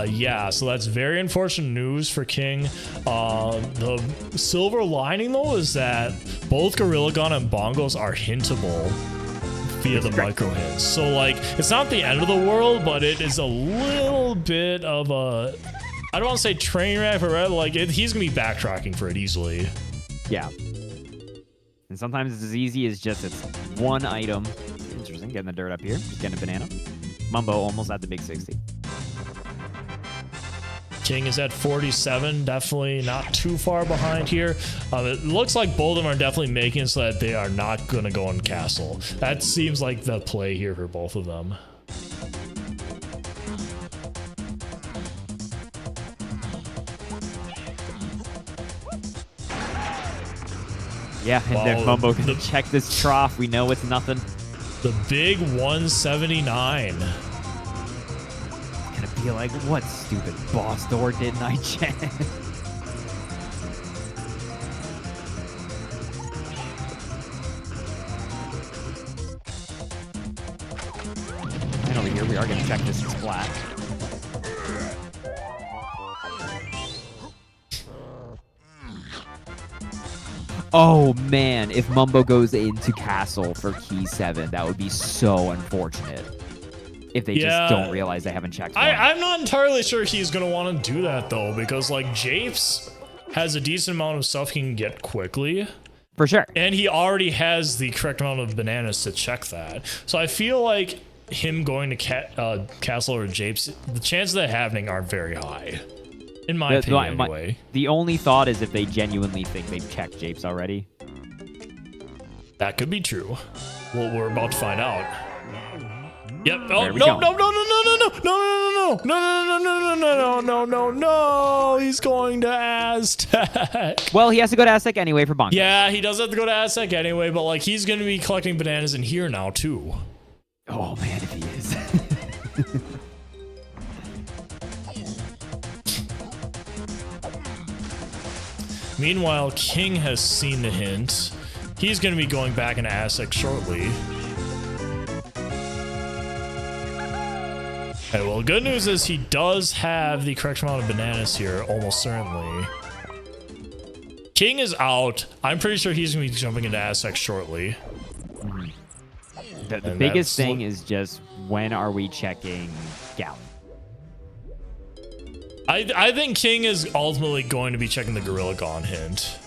Yeah, so that's very unfortunate news for King. The silver lining, though, is that both Gorilla Gun and Bongos are hintable via the micro hints. So, like, it's not the end of the world, but it is a little bit of a... I don't want to say train wreck, but rather, like, he's going to be backtracking for it easily. Yeah. And sometimes it's as easy as just it's one item. Interesting, getting the dirt up here. Getting a banana. Mumbo almost at the big 60. King is at 47, definitely not too far behind here. It looks like both of them are definitely making it so that they are not going to go in castle. That seems like the play here for both of them. Yeah, and if Mumbo can check this trough, we know it's nothing. The big 179. You're like, what stupid boss door didn't I check? And over here, we are going to check this splat. Oh man, if Mumbo goes into castle for key 7, that would be so unfortunate. If they just don't realize they haven't checked. I'm not entirely sure he's going to want to do that, though, because, like, Japes has a decent amount of stuff he can get quickly. For sure. And he already has the correct amount of bananas to check that. So I feel like him going to Castle or Japes, the chances of that happening aren't very high. In my opinion, anyway. The only thought is if they genuinely think they've checked Japes already. That could be true. Well, we're about to find out. Yep. Oh, no. He's going to Aztec. Well, he has to go to Aztec anyway for Bonk. Yeah, he does have to go to Aztec anyway, but, like, he's going to be collecting bananas in here now, too. Oh, man, if he is. Meanwhile, King has seen the hint. He's going to be going back into Aztec shortly. Okay, well, good news is he does have the correct amount of bananas here, almost certainly. King is out. I'm pretty sure he's going to be jumping into Aztec shortly. The biggest thing is just when are we checking Gallon? I think King is ultimately going to be checking the Gorilla Gone hint.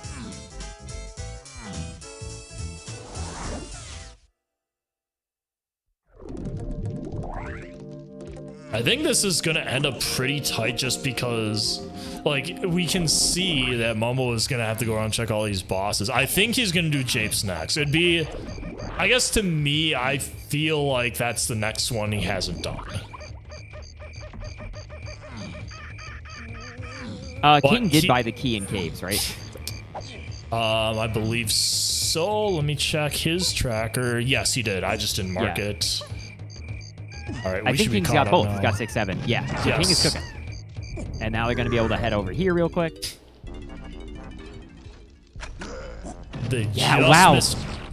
I think this is going to end up pretty tight just because, like, we can see that Mumbo is going to have to go around and check all these bosses. I think he's going to do Japes next. It'd be, I guess to me, I feel like that's the next one he hasn't done. King did buy the key in caves, right? I believe so. Let me check his tracker. Yes, he did. I just didn't mark it. All right, I think King's got both. He's got 6, 7. Yeah, so King is cooking. And now they're going to be able to head over here real quick.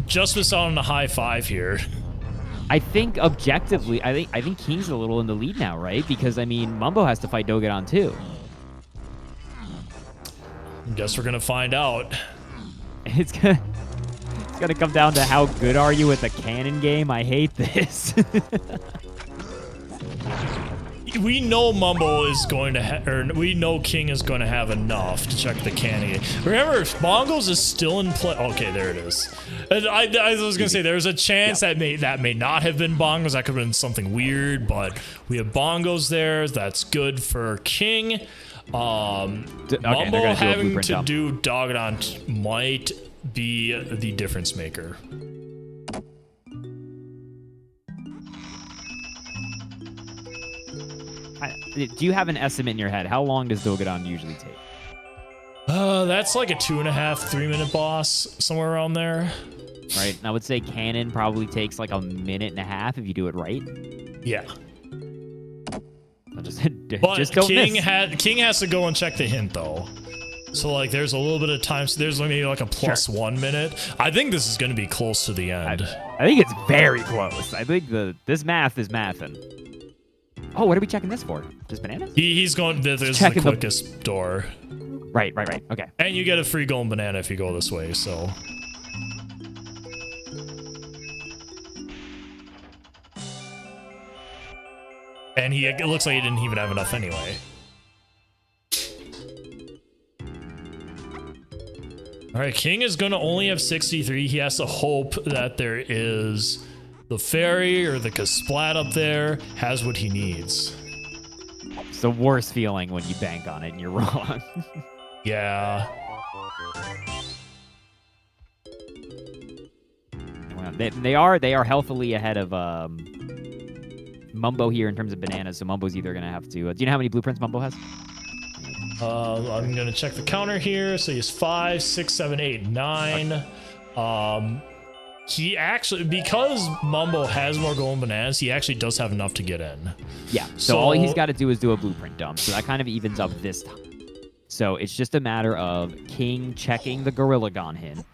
Just missed out on a high 5 here. I think objectively, I think King's a little in the lead now, right? Because I mean, Mumbo has to fight Dogadon too. Guess we're gonna find out. It's gonna come down to how good are you at the cannon game. I hate this. We know Mumbo is going to we know King is going to have enough to check the cannon. Remember, if Bongos is still in play. Okay, there it is. I was gonna say there's a chance that may not have been Bongos. That could have been something weird, but we have Bongos there. That's good for King. Mumbo having to do Dogadon might be the difference maker. Do you have an estimate in your head? How long does Dogadon usually take? That's like a 2.5, 3 minute boss, somewhere around there. Right, and I would say Cannon probably takes like 1.5 minutes if you do it right. Yeah. Just don't miss. King has to go and check the hint though. So like there's a little bit of time. So there's maybe like a plus 1 minute. I think this is going to be close to the end. I think it's very close. I think this math is mathin'. Oh, what are we checking this for? Just bananas? He's going. There's the quickest door. Right. Okay. And you get a free golden banana if you go this way. So. And it looks like he didn't even have enough anyway. All right, King is going to only have 63. He has to hope that there is the fairy or the Kasplat up there has what he needs. It's the worst feeling when you bank on it and you're wrong. Yeah. They are healthily ahead of Mumbo here in terms of bananas, so Mumbo's either going to have to... do you know how many blueprints Mumbo has? I'm going to check the counter here. So he has 5, 6, 7, 8, 9. He actually, because Mumbo has more golden bananas, he actually does have enough to get in. Yeah, so all he's got to do is do a blueprint dump, so that kind of evens up this time. So it's just a matter of King checking the Gorilla Gone hint.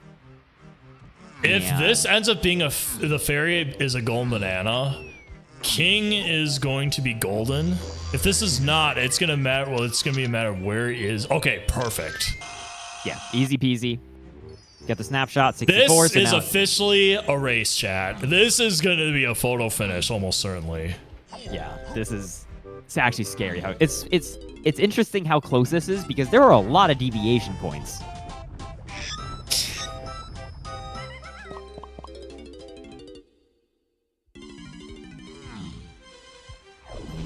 If this ends up being the fairy is a golden banana, King is going to be golden. If this is not, it's gonna matter. Well, it's gonna be a matter of where he is. Okay, perfect. Yeah, easy peasy. Get the snapshot. 64. This is officially a race, chat. This is gonna be a photo finish, almost certainly. Yeah, it's actually scary. How it's interesting how close this is because there are a lot of deviation points.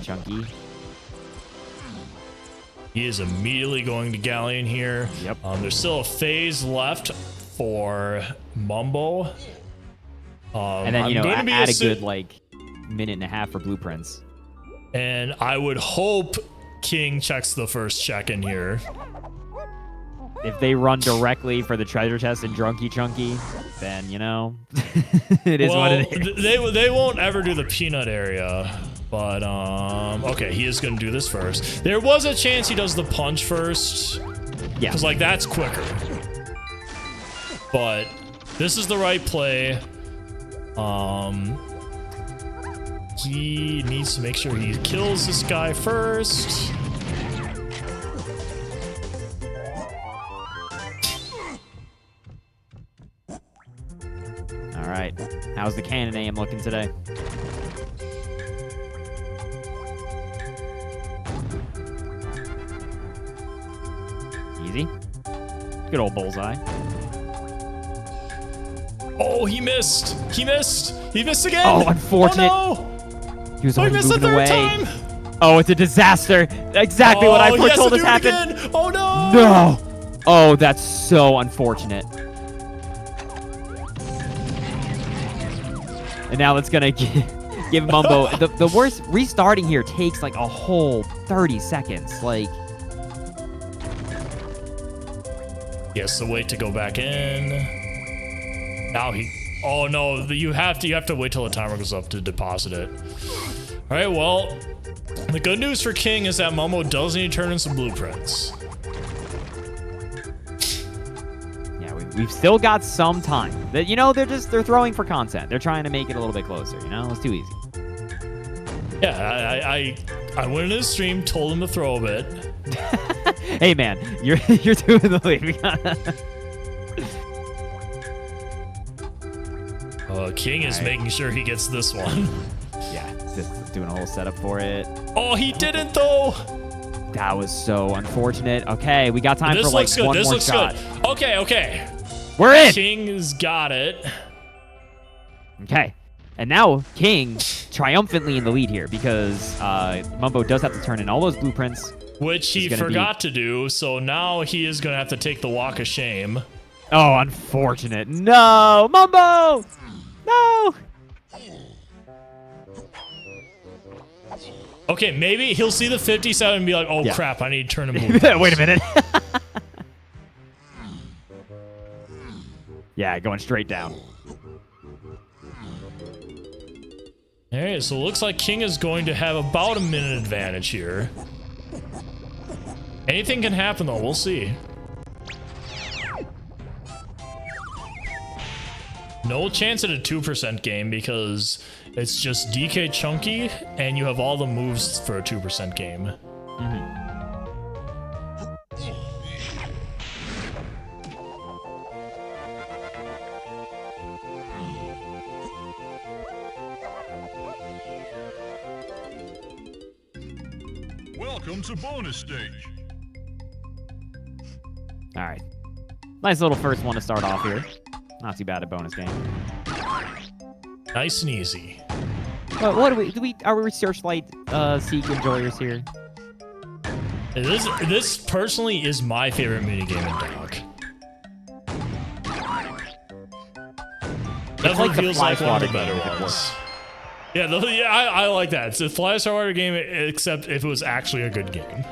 Chunky. He is immediately going to Galleon here. Yep. There's still a phase left for Mumbo. And then, add a good, 1.5 minutes for blueprints. And I would hope King checks the first check in here. If they run directly for the treasure chest and Drunky Chunky, then, it is what it is. They won't ever do the peanut area. But, okay, he is going to do this first. There was a chance he does the punch first. Yeah. Because, that's quicker. But this is the right play. he needs to make sure he kills this guy first. All right. How's the cannon aim looking today? Easy. Good old bullseye. Oh, he missed. He missed. He missed again. Oh, unfortunate. Oh, no. He was Oh, he already missed the moving third away. time. Oh, it's a disaster. Exactly what I foretold us happened. Again. Oh, no. No. Oh, that's so unfortunate. And now it's going to give Mumbo... the worst, restarting here takes like a whole 30 seconds. Like... Yes, the wait to go back in. Now he... Oh, no. You have to wait till the timer goes up to deposit it. All right, well, the good news for King is that Mumbo does need to turn in some blueprints. Yeah, we've still got some time. You know, they're throwing for content. They're trying to make it a little bit closer, you know? It's too easy. Yeah, I went into the stream, told him to throw a bit. Hey, man, you're doing the lead. We gotta... King is making sure he gets this one. Yeah, just doing a whole setup for it. Oh, he didn't, though. That was so unfortunate. Okay, we got time for like one more shot. Good. Okay. We're in. King's got it. Okay. And now King triumphantly in the lead here because Mumbo does have to turn in all those blueprints. Which he forgot to do, so now he is going to have to take the walk of shame. Oh, unfortunate. No, Mumbo! No! Okay, maybe he'll see the 57 and be like, oh, crap, I need to turn him. Wait a minute. Yeah, going straight down. All right, so it looks like King is going to have about a minute advantage here. Anything can happen, though. We'll see. No chance at a 2% game because it's just DK chunky, and you have all the moves for a 2% game. Welcome to bonus stage. All right. Nice little first one to start off here. Not too bad a bonus game. Nice and easy. What are we Searchlight Seek enjoyers here? This personally is my favorite minigame in Doc. Definitely like feels the like one of the Fly Swatter better game, ones. Yeah, I like that. It's a Fly Swatter game, except if it was actually a good game.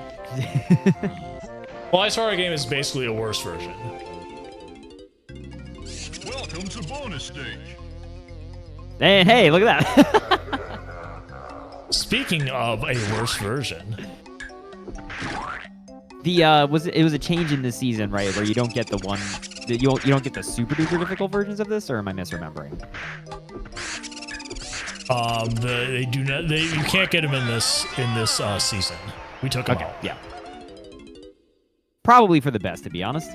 Fly Swatter game is basically a worse version. Welcome to bonus stage. Hey, look at that. Speaking of a worse version, it was a change in this season, right? Where you don't get the one, you don't get the super duper difficult versions of this, or am I misremembering? they do not. You can't get them in this season. We took them out. Yeah. Probably for the best, to be honest.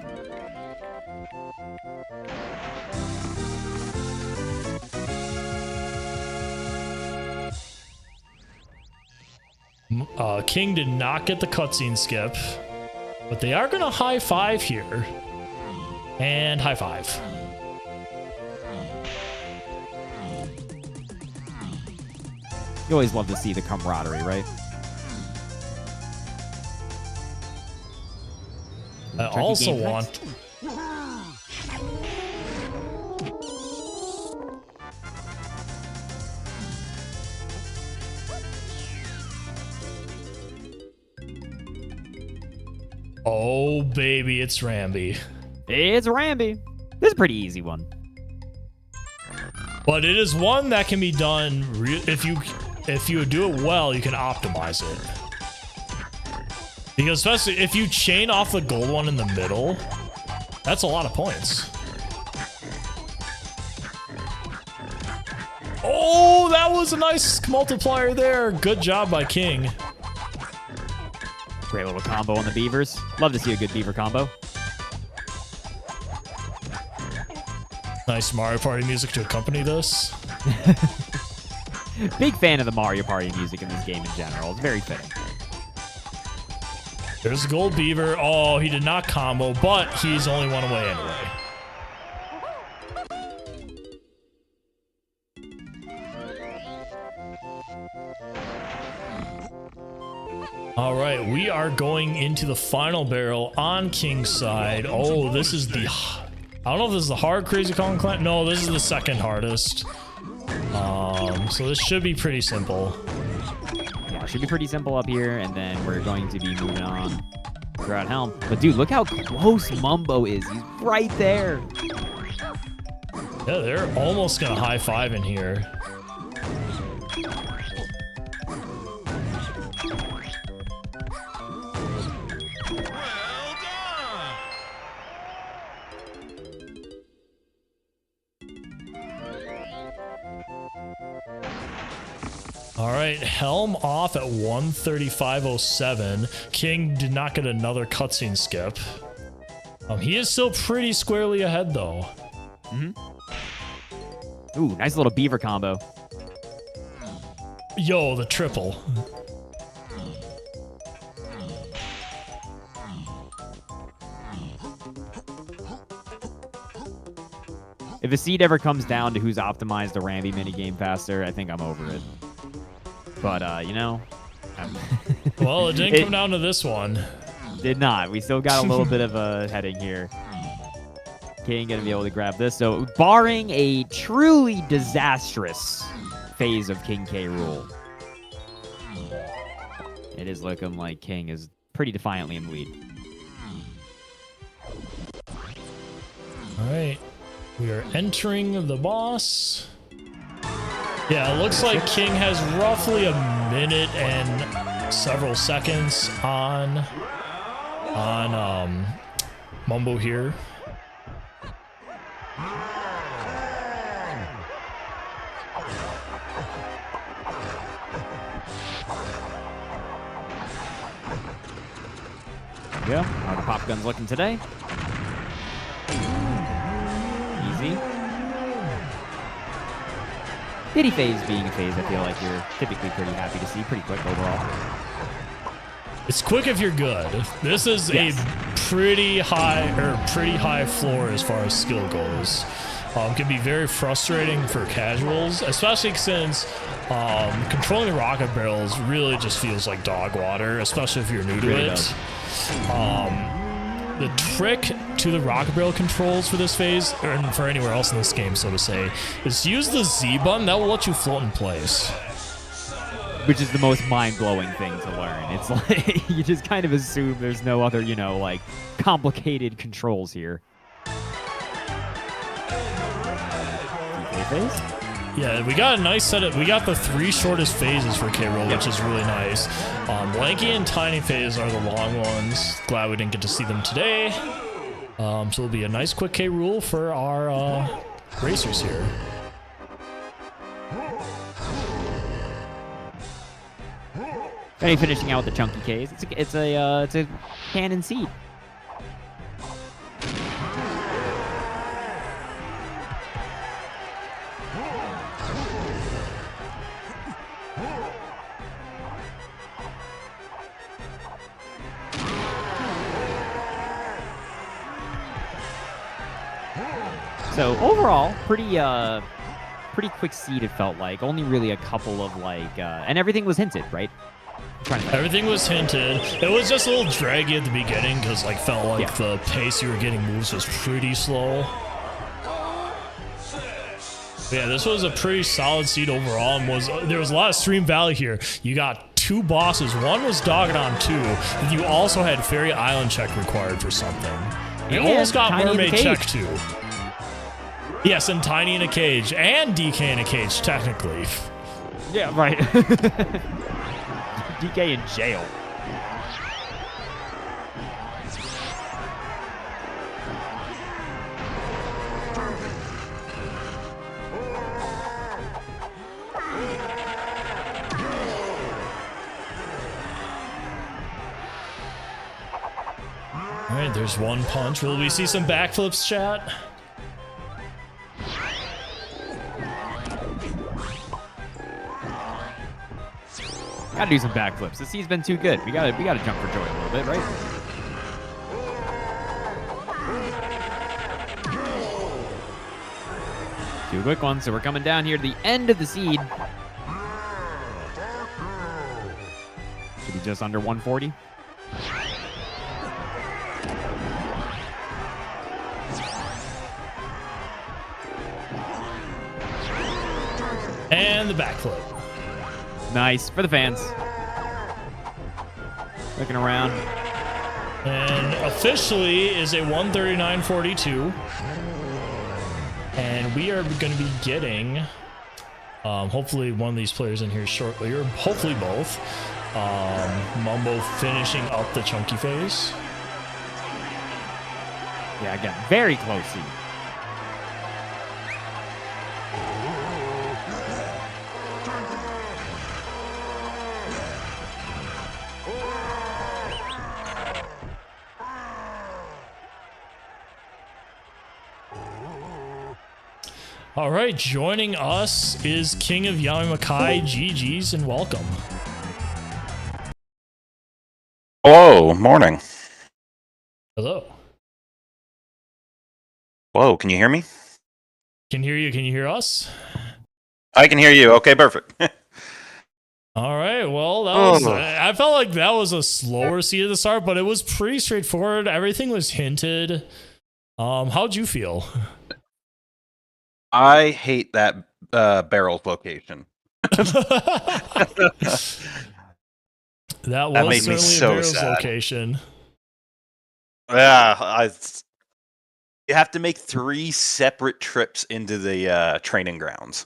King did not get the cutscene skip, but they are gonna high five here. And high five. You always love to see the camaraderie, right? I also want... Oh, baby, it's Ramby. It's Ramby. This is a pretty easy one. But it is one that can be done... If you do it well, you can optimize it. Because especially if you chain off the gold one in the middle, that's a lot of points. Oh, that was a nice multiplier there. Good job by King. Great little combo on the beavers. Love to see a good beaver combo. Nice Mario Party music to accompany this. Big fan of the Mario Party music in this game in general. It's very fitting. There's the gold beaver. Oh, he did not combo, but he's only one away anyway. All right, we are going into the final barrel on King's side. Oh, this is the... I don't know if this is the hard Crazy Kong Clan. No, this is the second hardest. So this should be pretty simple. Yeah, it should be pretty simple up here, and then we're going to be moving on throughout Helm. But dude, look how close Mumbo is. He's right there. Yeah, they're almost gonna high five in here. All right, Helm off at 135.07. King did not get another cutscene skip. He is still pretty squarely ahead, though. Ooh, nice little beaver combo. Yo, the triple. If a seed ever comes down to who's optimized the Rambi minigame faster, I think I'm over it. But, you know... Well, it didn't come down to this one. Did not. We still got a little bit of a heading here. King gonna be able to grab this. So, barring a truly disastrous phase of King K. Rool, it is looking like King is pretty defiantly in the lead. All right. We are entering the boss. Yeah, it looks like King has roughly a minute and several seconds on Mumbo here. Yeah, how the pop gun's looking today. Easy. Pity phase being a phase, I feel like you're typically pretty happy to see. Pretty quick overall. It's quick if you're good. This is a pretty high floor as far as skill goes. Can be very frustrating for casuals, especially since controlling the rocket barrels really just feels like dog water, especially if you're new to it. The trick to the rocket barrel controls for this phase, or for anywhere else in this game, so to say, is to use the Z button. That will let you float in place. Which is the most mind-blowing thing to learn. It's like, you just kind of assume there's no other, you know, like, complicated controls here. DK phase? Yeah, we got a nice setup. We got the 3 shortest phases for K-Roll, which is really nice. Lanky and Tiny phase are the long ones. Glad we didn't get to see them today. So it'll be a nice quick K-Rool for our racers here. Already finishing out with the chunky Ks. It's a cannon seed. So overall, pretty quick seed. It felt like only really a couple of like, and everything was hinted, right? Everything was hinted. It was just a little draggy at the beginning because like felt like the pace you were getting moves was pretty slow. Yeah, this was a pretty solid seed overall, and there was a lot of stream value here. You got 2 bosses. One was Dogadon 2, and you also had Fairy Island check required for something. You almost got Mermaid check too. Yes, and Tiny in a cage, and DK in a cage, technically. Yeah, right. DK in jail. right, there's one punch. Will we see some backflips, chat? Gotta do some backflips. This seed's been too good. We gotta jump for joy a little bit, right? Two quick ones. So we're coming down here to the end of the seed. Should be just under 140. And the backflip. Nice for the fans. Looking around. And officially is a 139.42. And we are going to be getting, hopefully one of these players in here shortly, or hopefully both. Mumbo finishing up the chunky phase. Yeah, again, very close seed. All right, joining us is KingofYamimakai. GG's and welcome. Hello, morning. Hello. Whoa, can you hear me? Can hear you. Can you hear us? I can hear you. Okay, perfect. All right. Well, that was. I felt like that was a slower seed at the start, but it was pretty straightforward. Everything was hinted. How'd you feel? I hate that barrel location. That made was me certainly so a Barrow's sad. location. Yeah, you have to make 3 separate trips into the training grounds.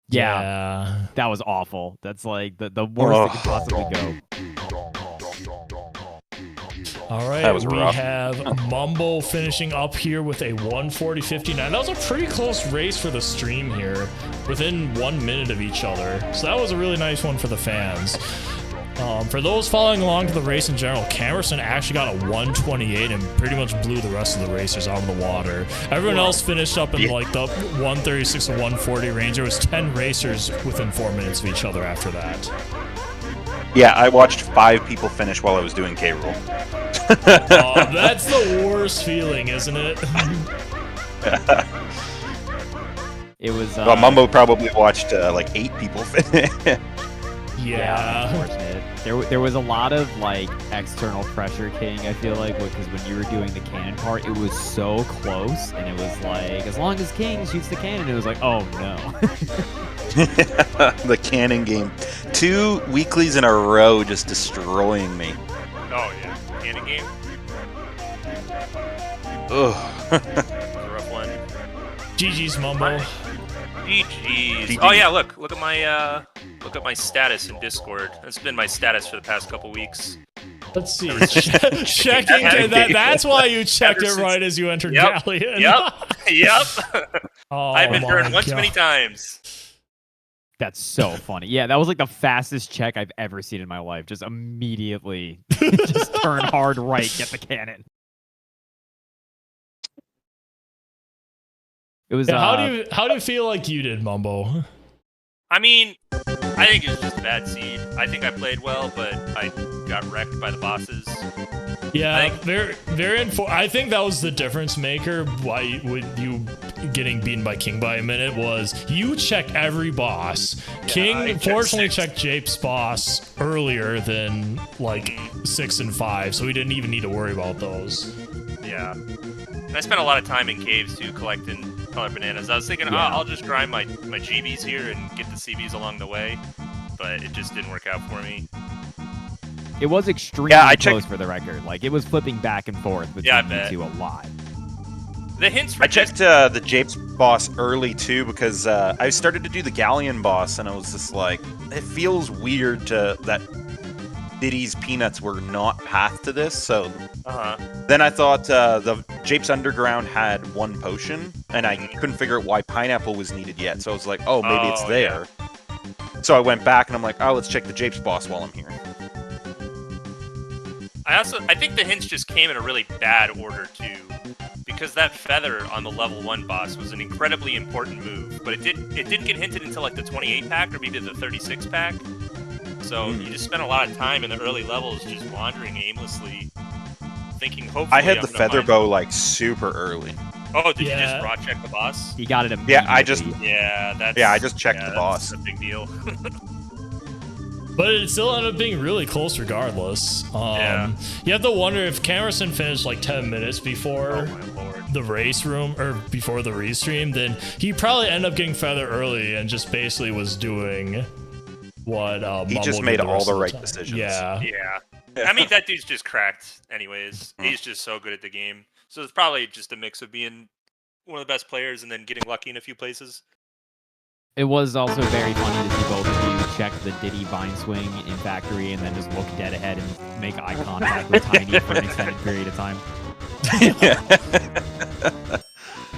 Yeah, that was awful. That's like the worst that could possibly go. All right, That was we rough. have Mumbo finishing up here with a 140.59. That was a pretty close race for the stream here, within 1 minute of each other. So that was a really nice one for the fans. For those following along to the race in general, Camerson actually got a 128 and pretty much blew the rest of the racers out of the water. Everyone else finished up in like the 136 to 140 range. There was 10 racers within 4 minutes of each other after that. Yeah, I watched 5 people finish while I was doing K-Rool. That's the worst feeling, isn't it? It was. Well, Mumbo probably watched like 8 people finish. Yeah. Unfortunate. There was a lot of like external pressure, King. I feel like because when you were doing the cannon part, it was so close, and it was like as long as King shoots the cannon, it was like, oh no. The cannon game. 2 weeklies in a row just destroying me. Oh yeah, cannon game. Ugh. That was a rough one. GG's Mumbo. GG's. Oh yeah, look at my status in Discord. That's been my status for the past couple weeks. Let's see. Checking. That's why you checked it right as you entered Galleon. Yep. Oh, I've been my burned once God. many times. That's so funny. Yeah, that was like the fastest check I've ever seen in my life. Just immediately, just turn hard right, get the cannon. It was. Yeah, how do you feel like you did, Mumbo? I mean, I think it was just a bad seed. I think I played well, but I got wrecked by the bosses. Yeah, I think that was the difference maker. Why with you getting beaten by King by a minute was you checked every boss. Yeah, King fortunately checked Jape's boss earlier than like 6 and 5, so we didn't even need to worry about those. Yeah. And I spent a lot of time in caves too, collecting color bananas. I was thinking, Yeah. I'll just grind my GBs here and get the CBs along the way, but it just didn't work out for me. It was extremely close for the record. Like it was flipping back and forth between you two a lot. The hints were I checked the Japes boss early too because I started to do the Galleon boss and I was just like, it feels weird that Diddy's peanuts were not path to this. So then I thought the Japes Underground had 1 potion and I couldn't figure out why pineapple was needed yet. So I was like, oh, maybe it's there. Yeah. So I went back and I'm like, oh, let's check the Japes boss while I'm here. I think the hints just came in a really bad order too, because that feather on the level 1 boss was an incredibly important move, but it didn't get hinted until like the 28 pack or maybe the 36 pack. So you just spent a lot of time in the early levels just wandering aimlessly, thinking hopefully. I had the feather bow like super early. Oh, did you just raw check the boss? He got it immediately. I just checked the boss. That's a big deal. But it still ended up being really close regardless. You have to wonder if Camerson finished like 10 minutes before the race room, or before the restream, then he probably ended up getting feather early and just basically was doing what he Mumbo just did made all the rest right of decisions. Yeah. I mean, that dude's just cracked anyways. He's just so good at the game. So it's probably just a mix of being one of the best players and then getting lucky in a few places. It was also very funny to see both of you check the Diddy Vine Swing in Factory and then just look dead ahead and make eye contact with Tiny for an extended period of time.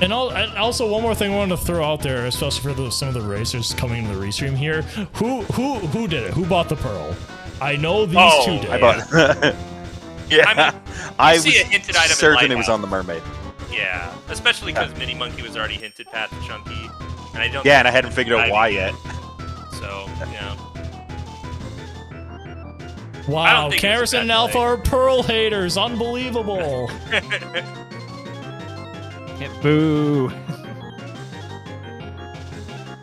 And also one more thing I wanted to throw out there, especially for some of the racers coming into the restream here. Who did it? Who bought the pearl? I know these two did. I bought it. Yeah, I was see a hinted item certain it was on the mermaid. Yeah, especially because Mini Monkey was already hinted Path to Chunky, and I don't. Yeah, and I hadn't figured out why yet. So yeah. Wow, Carrison and Alpha are pearl haters. Unbelievable. Boo.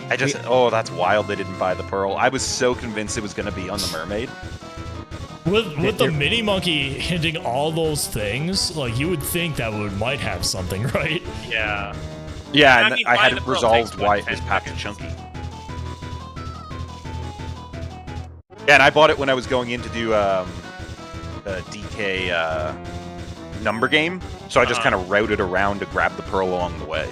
That's wild they didn't buy the pearl. I was so convinced it was going to be on the mermaid. With the Mini Monkey hinting all those things, like you would think that might have something, right? Yeah. Yeah, and I hadn't resolved why it was Path to Chunky. Yeah, and I bought it when I was going in to do the DK number game, so I just kind of routed around to grab the pearl along the way.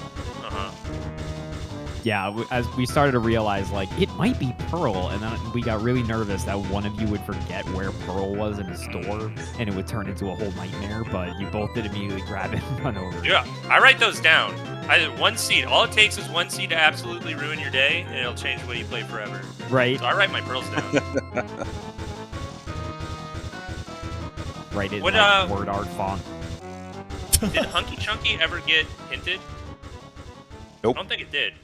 Yeah, as we started to realize, like, it might be Pearl, and then we got really nervous that one of you would forget where Pearl was in the store, and it would turn into a whole nightmare, but you both did immediately grab it and run over. Yeah, I write those down. I did 1 seed. All it takes is 1 seed to absolutely ruin your day, and it'll change the way you play forever. Right. So I write my pearls down. Write it in like word art font. Did Hunky Chunky ever get hinted? Nope. I don't think it did.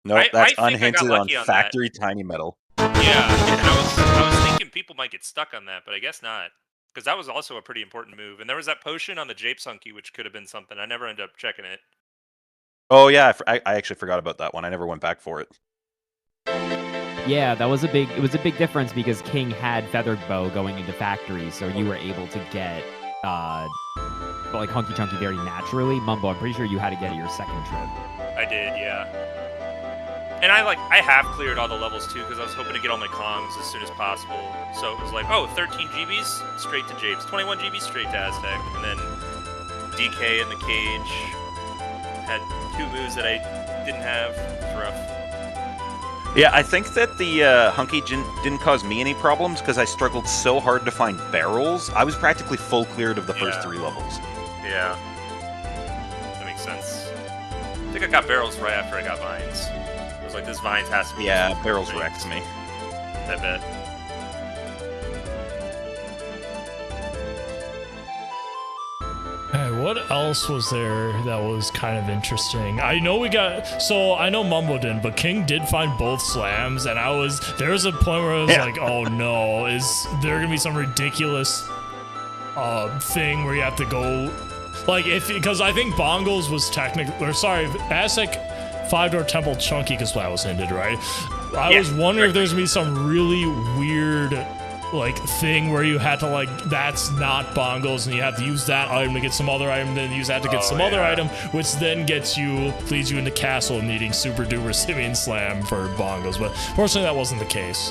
Nope, that's I unhinted on that. Factory Tiny Metal. Yeah, and I was thinking people might get stuck on that, but I guess not. Because that was also a pretty important move. And there was that potion on the Japes Hunky, which could have been something. I never ended up checking it. Oh, yeah, I actually forgot about that one. I never went back for it. Yeah, it was a big difference because King had Feathered Bow going into Factory, so you were able to get like Hunky Chunky very naturally. Mumbo, I'm pretty sure you had to get it your second trip. I did, yeah. And I have cleared all the levels too because I was hoping to get all my Kongs as soon as possible. So it was like, 13 GBs straight to Japes, 21 GBs straight to Aztec, and then DK in the cage had 2 moves that I didn't have. It's rough. Yeah, I think that the Hunky didn't cause me any problems because I struggled so hard to find barrels. I was practically full cleared of the first 3 levels. Yeah. That makes sense. I think I got barrels right after I got vines. I was like, this vines has to be... Yeah, barrels wrecked me. I bet. Hey, what else was there that was kind of interesting? I know Mumbo didn't, but King did find both slams, and there was a point where I was like, oh no, is there gonna be some ridiculous thing where you have to go, like, because I think Bongos was Aztec 5-door Temple Chunky, because I was hinted, right? I was wondering if there's gonna be some really weird like thing where you had to like, that's not Bongos, and you have to use that item to get some other item, then use that to get some other item, which then leads you into Castle needing Super Duper Simeon Slam for Bongos, but fortunately that wasn't the case.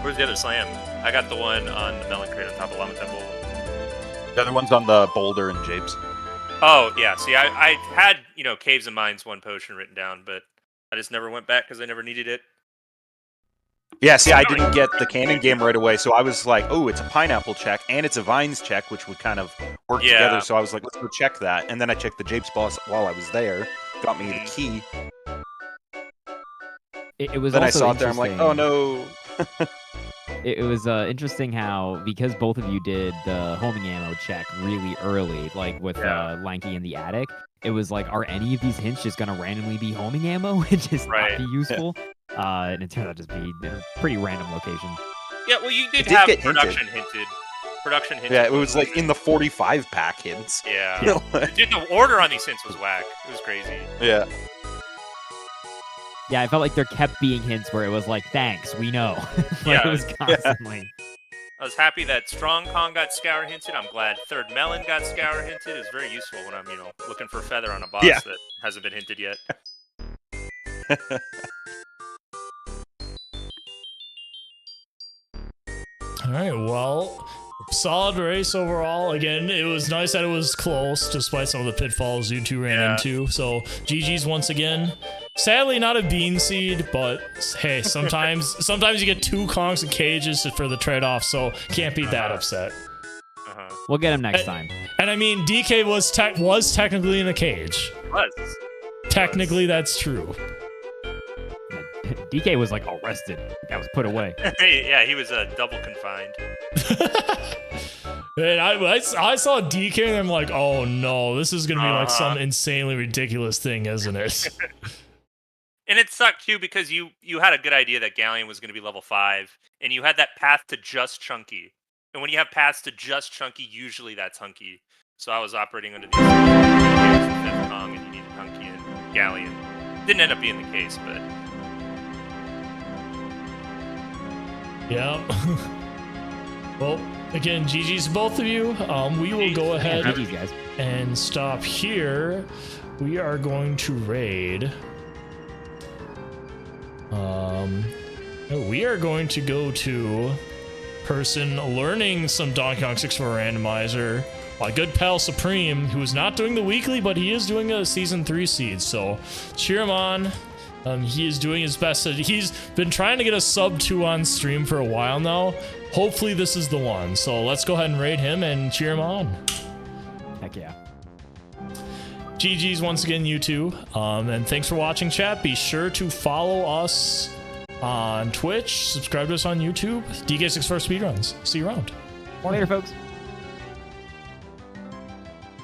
Where's the other slam? I got the one on the Melon Crate on top of Llama Temple. The other one's on the Boulder and Japes. Oh, yeah. See, I had, Caves and Mines 1 potion written down, but I just never went back because I never needed it. Yeah, see, I didn't get the cannon game right away, so I was like, oh, it's a pineapple check, and it's a vines check, which would kind of work together, so I was like, let's go check that. And then I checked the Japes boss while I was there, got me the key. It was then also I saw it there, I'm like, oh no. it was interesting how, because both of you did the homing ammo check really early, like with Lanky in the attic, it was like, are any of these hints just gonna randomly be homing ammo and just not be useful? And it turned out to just be in a pretty random location. Yeah, well, you did did have get production hinted. Production hinted. Yeah, it was like in the 45 pack hints. Yeah. Dude, the order on these hints was whack. It was crazy. Yeah. Yeah, I felt like there kept being hints where it was like, thanks, we know. Like, it was constantly. I was happy that Strong Kong got scour hinted. I'm glad Third Melon got scour hinted. It's very useful when I'm, looking for feather on a boss that hasn't been hinted yet. All right, well, solid race overall. Again, it was nice that it was close, despite some of the pitfalls you two ran into. So, GG's once again. Sadly, not a bean seed, but hey, sometimes you get 2 Kongs and cages for the trade-off, so can't be that upset. We'll get him next time. And I mean, DK was technically in a cage. Technically, that's true. DK was like arrested. That was put away. Yeah, he was double confined. Man, I saw DK and I'm like, oh no, this is gonna be like some insanely ridiculous thing, isn't it? And it sucked too because you had a good idea that Galleon was going to be level 5, and you had that path to just Chunky. And when you have paths to just Chunky, usually that's Hunky. So I was operating under the fifth Kong, and you needed Hunky and Galleon. Didn't end up being the case, but yeah. Well, again, GG's both of you. We will go ahead and stop here. We are going to raid. We are going to go to person learning some Donkey Kong 64 randomizer. My good pal Supreme, who is not doing the weekly, but he is doing a season 3 seed. So cheer him on. He is doing his best. He's been trying to get a sub 2 on stream for a while now. Hopefully this is the one. So let's go ahead and raid him and cheer him on. Heck yeah. GG's once again, you two. And thanks for watching, chat. Be sure to follow us on Twitch. Subscribe to us on YouTube. DK64 Speedruns. See you around. Later, folks.